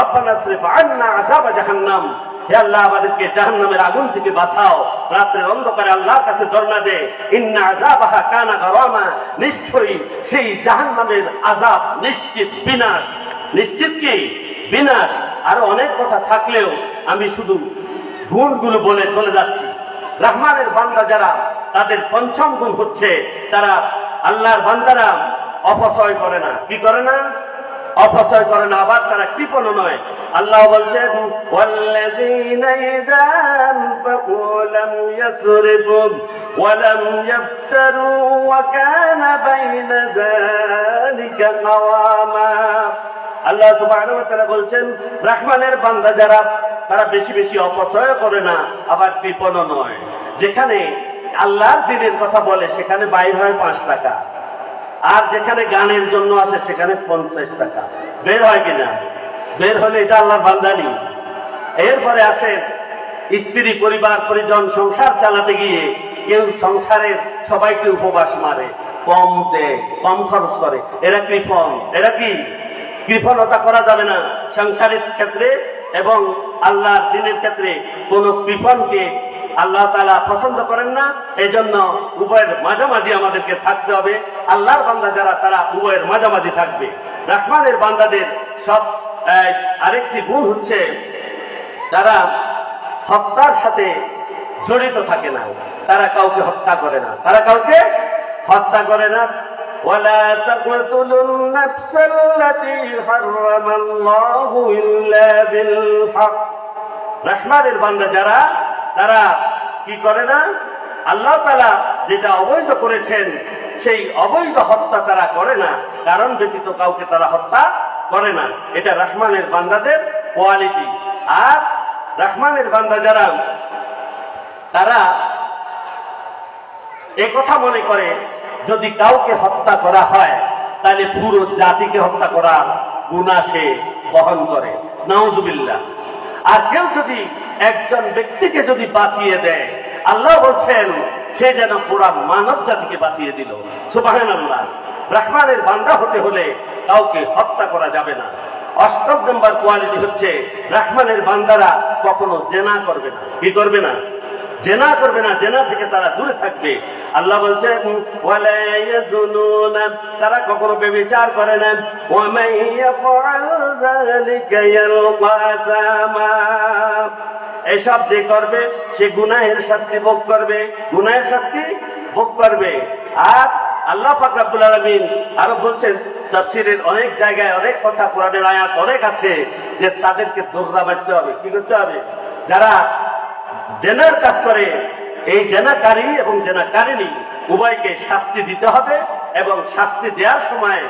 S1: রব্বানা ইসরিফ আন্না আযাব জাহান্নাম, হে আল্লাহ আমাদেরকে জাহান্নামের আগুন থেকে বাঁচাও। রাতের অন্ধকারে আল্লাহর কাছে ধর্ণা দে, ইন্না আযাবাহা কানা গরামা, নিশ্চয়ই সেই জাহান্নামের আযাব নিশ্চিত বিনাশ। নিশ্চিত কি? বিনাশ। আরো অনেক কথা থাকলেও আমি শুধু গুণগুলো বলে চলে যাচ্ছি। রহমানের বান্দা যারা, তাদের পঞ্চম গুণ হচ্ছে তারা আল্লাহর বান্দারা অপচয় করে না। কি করে না? অপচয় করে না। আবার তারা কৃপণ নয়। আল্লাহ বলছেন, ওয়াল্লাযীনা ইযা আনফাকু লাম ইয়াসরিফু ওয়া লাম ইয়াফতারু ওয়া কানা বাইনা যালিকা কাওয়ামা। আল্লাহ সুবহানাহু ওয়া তাআলা বলছেন, রহমানের বান্দা যারা, তারা বেশি বেশি অপচয় করে না, আবার কৃপণ নয়। যেখানে আল্লাহর দ্বীনের কথা বলে সেখানে বাইর হয় 5 টাকা, আর যেখানে গানের জন্য আসে সেখানে 50 টাকা। বের হয় কিনা? বের হলে এটা আল্লাহর বান্দানি। এরপরে আসে স্ত্রী, পরিবার, পরিজন, সংসার চালাতে গিয়ে কেউ সংসারের সবাইকে উপবাস মারে, কম দেয়, কম খরচ করে, এরা কৃপণ। এরা কি? কৃপণতা করা যাবে না সংসারের ক্ষেত্রে এবং আল্লাহর দ্বীনের ক্ষেত্রে। কোন কৃপণকে আল্লাহ তাআলা পছন্দ করেন না। এই জন্য উভয়ের মাঝামাঝি আমাদেরকে থাকতে হবে। আল্লাহর বান্দা যারা তারা উভয়ের মাঝামাঝি থাকবে। রহমানের বান্দাদের সব আরেকটি গুণ হচ্ছে তারা হত্যার সাথে জড়িত থাকে না, তারা কাউকে হত্যা করে না, তারা কাউকে হত্যা করে না। ولا تقتلوا النفس التي حرم الله إلا بالحق। রহমানের বান্দা যারা তারা কি করে না? আল্লাহ তাআলা যেটা অবৈধ করেছেন সেই অবৈধ হত্যা তারা করে না, কারণ ব্যতীত কাউকে তারা হত্যা করে না। এটা রহমানের বান্দাদের কোয়ালিটি। আর রহমানের বান্দা যারা তারা এই কথা মনে করে যদি কাউকে হত্যা করা হয় তাহলে পুরো জাতিকে হত্যা করার গুনাহ সে বহন করে, নাউজুবিল্লাহ। আর কেউ যদি একজন ব্যক্তিকে যদি বাঁচিয়ে দেয়, আল্লাহ বলছেন সে যেন পুরা মানব জাতিকে বাঁচিয়ে দিল। সুবহানাল্লাহ। রহমানের বান্দা হতে হলে কাউকে হত্যা করা যাবে না। 8 নম্বর কোয়ালিটি হচ্ছে রহমানের বান্দারা কখনো জেনা করবে না। কি করবে না? জেনা করবে না, জেনা থেকে তারা দূরে থাকবে। আল্লাহ বলছেন ওয়ালা ইয়াজুনুনা, তারা কখনো ব্যভিচার করে না। ওয়া মান ইয়াফআল যালিকা ইয়ালকা আসামা, এসব যে করবে সে গুনাহের শাস্তি ভোগ করবে, গুনাহের শাস্তি ভোগ করবে। আর আল্লাহ পাক রব্বুল আলামিন আরো বলছেন তাফসীরের অনেক জায়গায় অনেক কথা, কোরআনের আয়াত অনেক আছে যে তাদেরকে দোররা বাঁধতে হবে। কি করতে হবে? যারা জেনার কাজ করে এই জেনাকারী এবং জেনাকারিনী উভয়কে শাস্তি দিতে হবে এবং শাস্তি দেওয়ার সময়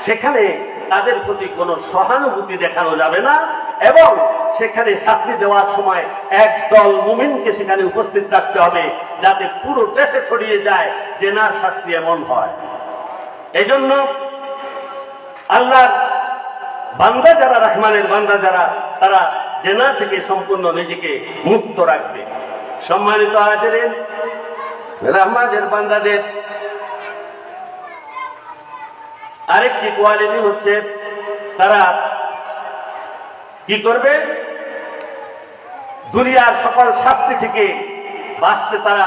S1: সেখানে তাদের প্রতি কোনো সহানুভূতি দেখানো যাবে না এবং সেখানে শাস্তি দেওয়ার সময় একদল মুমিনকে সেখানে উপস্থিত রাখতে হবে যাতে পুরো দেশে ছড়িয়ে যায় জেনার শাস্তি এমন হয়। এজন্য আল্লাহর বান্দা যারা, রহমানের বান্দা যারা, তারা জেনা থেকে সম্পূর্ণ নিজেকে মুক্ত রাখবে। সম্মানিত হাজিরিন, রহমানের বান্দাদের আরেকটি কোয়ালিটি হচ্ছে তারা কি করবে? দুনিয়ার সকল শাস্তি থেকে বাঁচতে তারা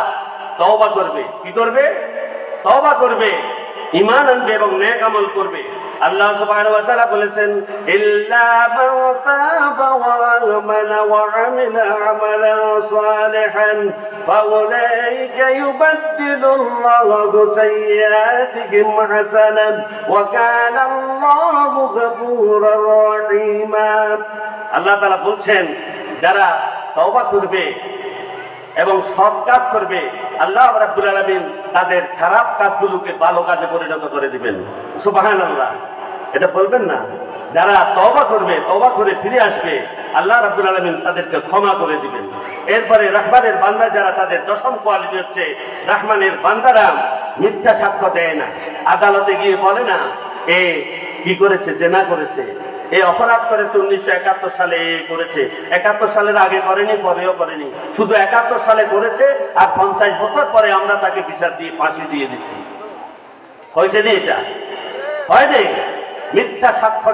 S1: তওবা করবে। কি করবে? তওবা করবে, ঈমান আনবে এবং নেক আমল করবে। আল্লাহ সুবহানাহু ওয়া তাআলা বলেছেন ইল্লা মান তাবা ওয়া আমানা ওয়া আমিলা আমালান সালিহান ফাউলাইকা ইউবাদদিলুল্লাহু সাইয়্যাতিহিম হাসানাত ওয়া কানা আল্লাহু গফুরুর রহিমা। আল্লাহ তাআলা বলছেন যারা তওবা করবে এবং সৎ কাজ করবে আল্লাহ রাব্বুল আলামিন তাদের খারাপ কাজগুলোকে ভালো কাজে পরিণত করে দিবেন। সুবহানাল্লাহ। এটা বলবেন না? যারা তওবা করবে, তওবা করে ফিরে আসবে, আল্লাহ রাব্বুল আলামিন তাদেরকে ক্ষমা করে দিবেন। এরপরে রহমানের বান্দা যারা, তাদের দশম কোয়ালিটি হচ্ছে রহমানের বান্দারা মিথ্যা সাক্ষ্য দেয় না। আদালতে গিয়ে বলে না এ কি করেছে, জেনা করেছে, এই অপরাধ করেছে, 1971 সালে করেছে, 71 সালের আগে করেনি, পরেও করেনি, শুধু 71 সালে করেছে আর 50 বছর পরে আমরা তাকে বিচার দিয়ে ফাঁসি দিয়ে দিচ্ছি। হয়েছে নি? এটা হয়নি। মিথ্যা সাক্ষ্য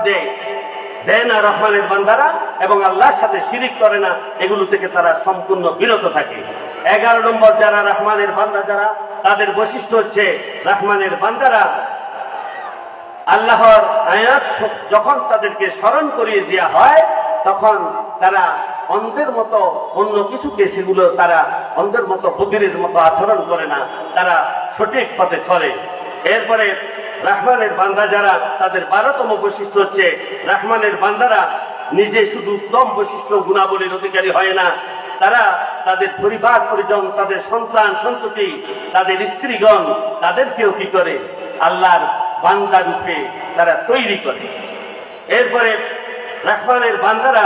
S1: দেয় না রহমানের বান্দারা এবং আল্লাহর সাথে শিরিক করে না, এগুলো থেকে তারা সম্পূর্ণ বিরত থাকে। 11 নম্বর যারা রহমানের বান্দা যারা, তাদের বৈশিষ্ট্য হচ্ছে রহমানের বান্দারা আল্লাহর আয়াত যখন তাদেরকে স্মরণ করিয়ে দেওয়া হয় তখন তারা অন্ধের মতো অন্য কিছুকে সেগুলো তারা অন্ধের মতো বধিরের মতো আচরণ করে না, তারা সঠিক পথে চলে। এরপরে রহমানের বান্দা যারা, তাদের 12তম বৈশিষ্ট্য হচ্ছে রহমানের বান্দারা নিজে শুধু উত্তম বৈশিষ্ট্য গুণাবলীর অধিকারী হয় না, তারা তাদের পরিবার পরিজন, তাদের সন্তান সন্ততি, তাদের স্ত্রীগণ, তাদেরকেও কি করে? আল্লাহর বান্দা রূপে তারা তৈরি করে। এরপরে রহমানের বান্দারা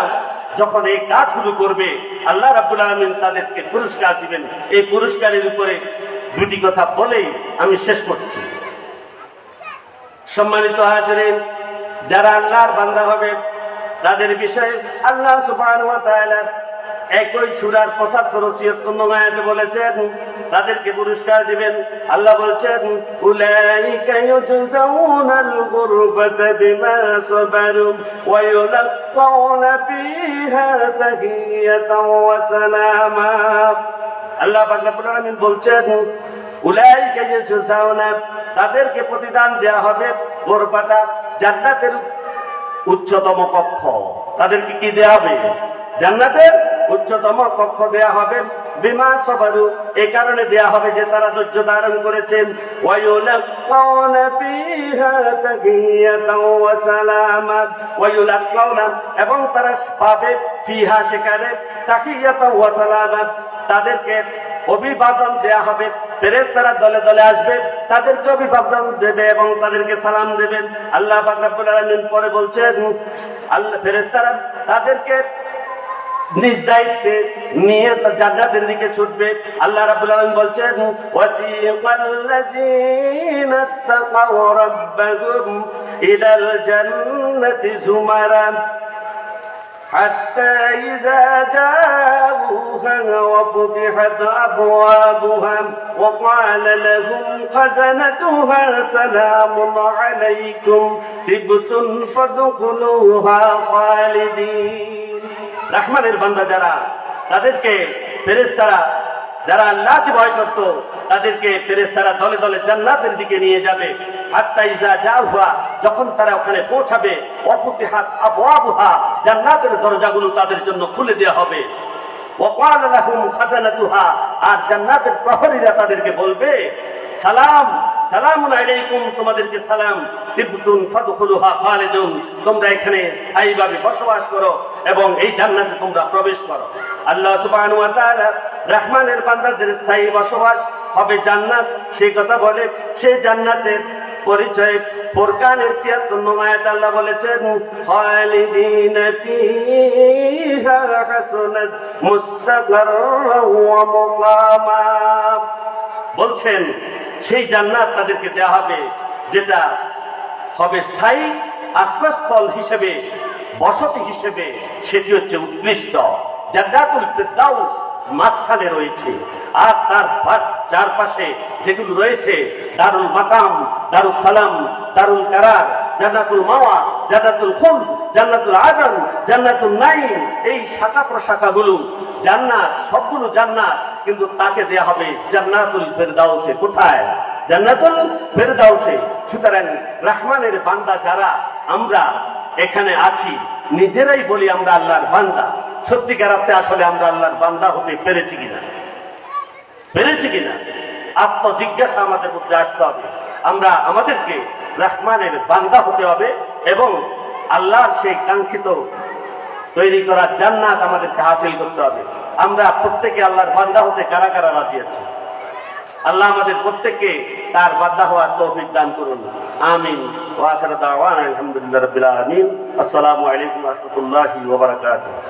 S1: যখন এই কাজগুলো করবে আল্লাহ রাব্বুল আলামিন তাদেরকে পুরস্কার দিবেন। এই পুরস্কারের উপরে দুটি কথা বলেই আমি শেষ করছি। সম্মানিত হাজিরিন, যারা আল্লাহর বান্দা হবে তাদের বিষয়ে আল্লাহ সুবহানাহু ওয়া তাআলা একই সূরার ৭৫ ও ৭৬ নং আয়াতে বলেছেন তাদেরকে পুরস্কার দিবেন। আল্লাহ বলছেন উলাইকা ইউজাউনাল গুরফাতা বিমা সাবারু ওয়া ইউলাক্কাউনা ফিহা তাহিয়াতাও ওয়া সালামা। আল্লাহ পাক রব্বুল আলামিন বলছেন উলাইকা ইউজাউনা, তাদেরকে প্রতিদান দেয়া হবে গুরফাতা, জান্নাতের উচ্চতম কক্ষ। তাদেরকে কি দেয়া হবে? জান্নাতের উচ্চতম কক্ষ দেয়া হবে। বিমা সাবারু, এই কারণে দেয়া হবে যে তারা ধৈর্য ধারণ করেছেন। ওয়া ইউলাক্কাউনা ফিহা তাহিয়াতাও ওয়া সালামা, ওয়া ইউলাক্কাউনা, এবং তারা পাবে ফিহা, সেখানে তাহিয়াতাও ওয়া সালামা, তাদেরকে অভিবাদন দেয়া হবে। ফেরেশতারা দলে দলে আসবে, তাদেরকে অভিবাদন দেবে এবং তাদেরকে সালাম দেবেন। আল্লাহ পাক রব্বুল আলামিন পরে বলছেন আল্লাহ ফেরেশতারা তাদেরকে নিজ দায়িত্বে নিয়ে জান্নাতের দিকে ছুটবে। আল্লাহ রাব্বুল আলামিন বলছেন ওয়াসিকাল্লাযীনা তাকাউ রাব্বাহুম ইলাল জান্নাতি যুমারা حتى إذا جاءوها وفتحت أبوابها وقال لهم خزنتها سلام عليكم طبتم فادخلوها خالدين। রহমানের বান্দা যারা, তাদেরকে ফেরেশতারা, যারা আল্লাহকে ভয় করত, তাদেরকে ফেরেশতারা দলে দলে জান্নাতের দিকে নিয়ে যাবে। হাত্তা ইজা জাউহা, যখন তারা ওখানে পৌঁছাবে, ওয়াফুতিহাত আবওয়াবুহা, জান্নাতের দরজাগুলো তাদের জন্য খুলে দেওয়া হবে। ওয়াকালা লাহুম খাজানাতুহা, আর জান্নাতের প্রহরীরা তাদেরকে বলবে সালাম, সালামুন আলাইকুম, তোমাদেরকে সালাম। তিবতুন ফাদখুলুহা খালিদুন, তোমরা এখানে স্থায়ীভাবে বসবাস করো এবং এই জান্নাতে তোমরা প্রবেশ করো। আল্লাহ সুবহানাহু ওয়া তাআলা রহমানের বান্দাদের স্থায়ী বসবাস হবে জান্নাত, সেই কথা বলে। সেই জান্নাতের পরিচয় ফুরকানের ৭৬ নং আয়াতে আল্লাহ বলেছেন খালিদিনা ফিহা হাসুনাত মুস্তাকাররাও ওয়া মুকামা। বলছেন সেই জান্নাত তাদেরকে দেওয়া হবে যেটা হবে স্থায়ী আশ্রয়স্থল হিসেবে, বসতি হিসেবে, সেটি হচ্ছে উৎকৃষ্ট জান্নাতুল ফিরদাউস মাঝখানে রয়েছে। আর তার চারপাশে যেগুলো রয়েছে দারুল মাকাম, দারুল সালাম, দারুল কারার, জান্নাতুল মাওয়া, জান্নাতুল খুলদ, জান্নাতুল আদন, জান্নাতুল নাঈম, এই শাখা প্রশাখাগুলো জান্নাত, সবগুলো জান্নাত, কিন্তু তাকে দেয়া হবে জান্নাতুল ফিরদাউসে। কোথায়? জান্নাতুল ফিরদাউসে। সুতরাং রহমানের বান্দা যারা আমরা এখানে আছি, নিজেরাই বলি আমরা আল্লাহর বান্দা। সত্যিকার অর্থে আসলে আমরা আল্লাহর বান্দা হতে পেরেছি কিনা? আত্মজিজ্ঞাসা আমাদের মধ্যে আসতে হবে। আমরা আমাদেরকে রহমানের বান্দা হতে হবে এবং আল্লাহর সেই কাঙ্ক্ষিত তৈরি করা জান্নাত আমাদেরকে হাসিল করতে হবে। আমরা প্রত্যেকে আল্লাহর বান্দা হতে কারা কারা রাজি আছি? আল্লাহ আমাদের প্রত্যেককে তার বান্দা হওয়ার তৌফিক দান করুন। আমিন। ওয়া আখিরু দাওয়ানা আলহামদুলিল্লাহি রাব্বিল আলামিন। আসসালামু আলাইকুম ওয়া রাহমাতুল্লাহি ওয়া বারাকাতুহু।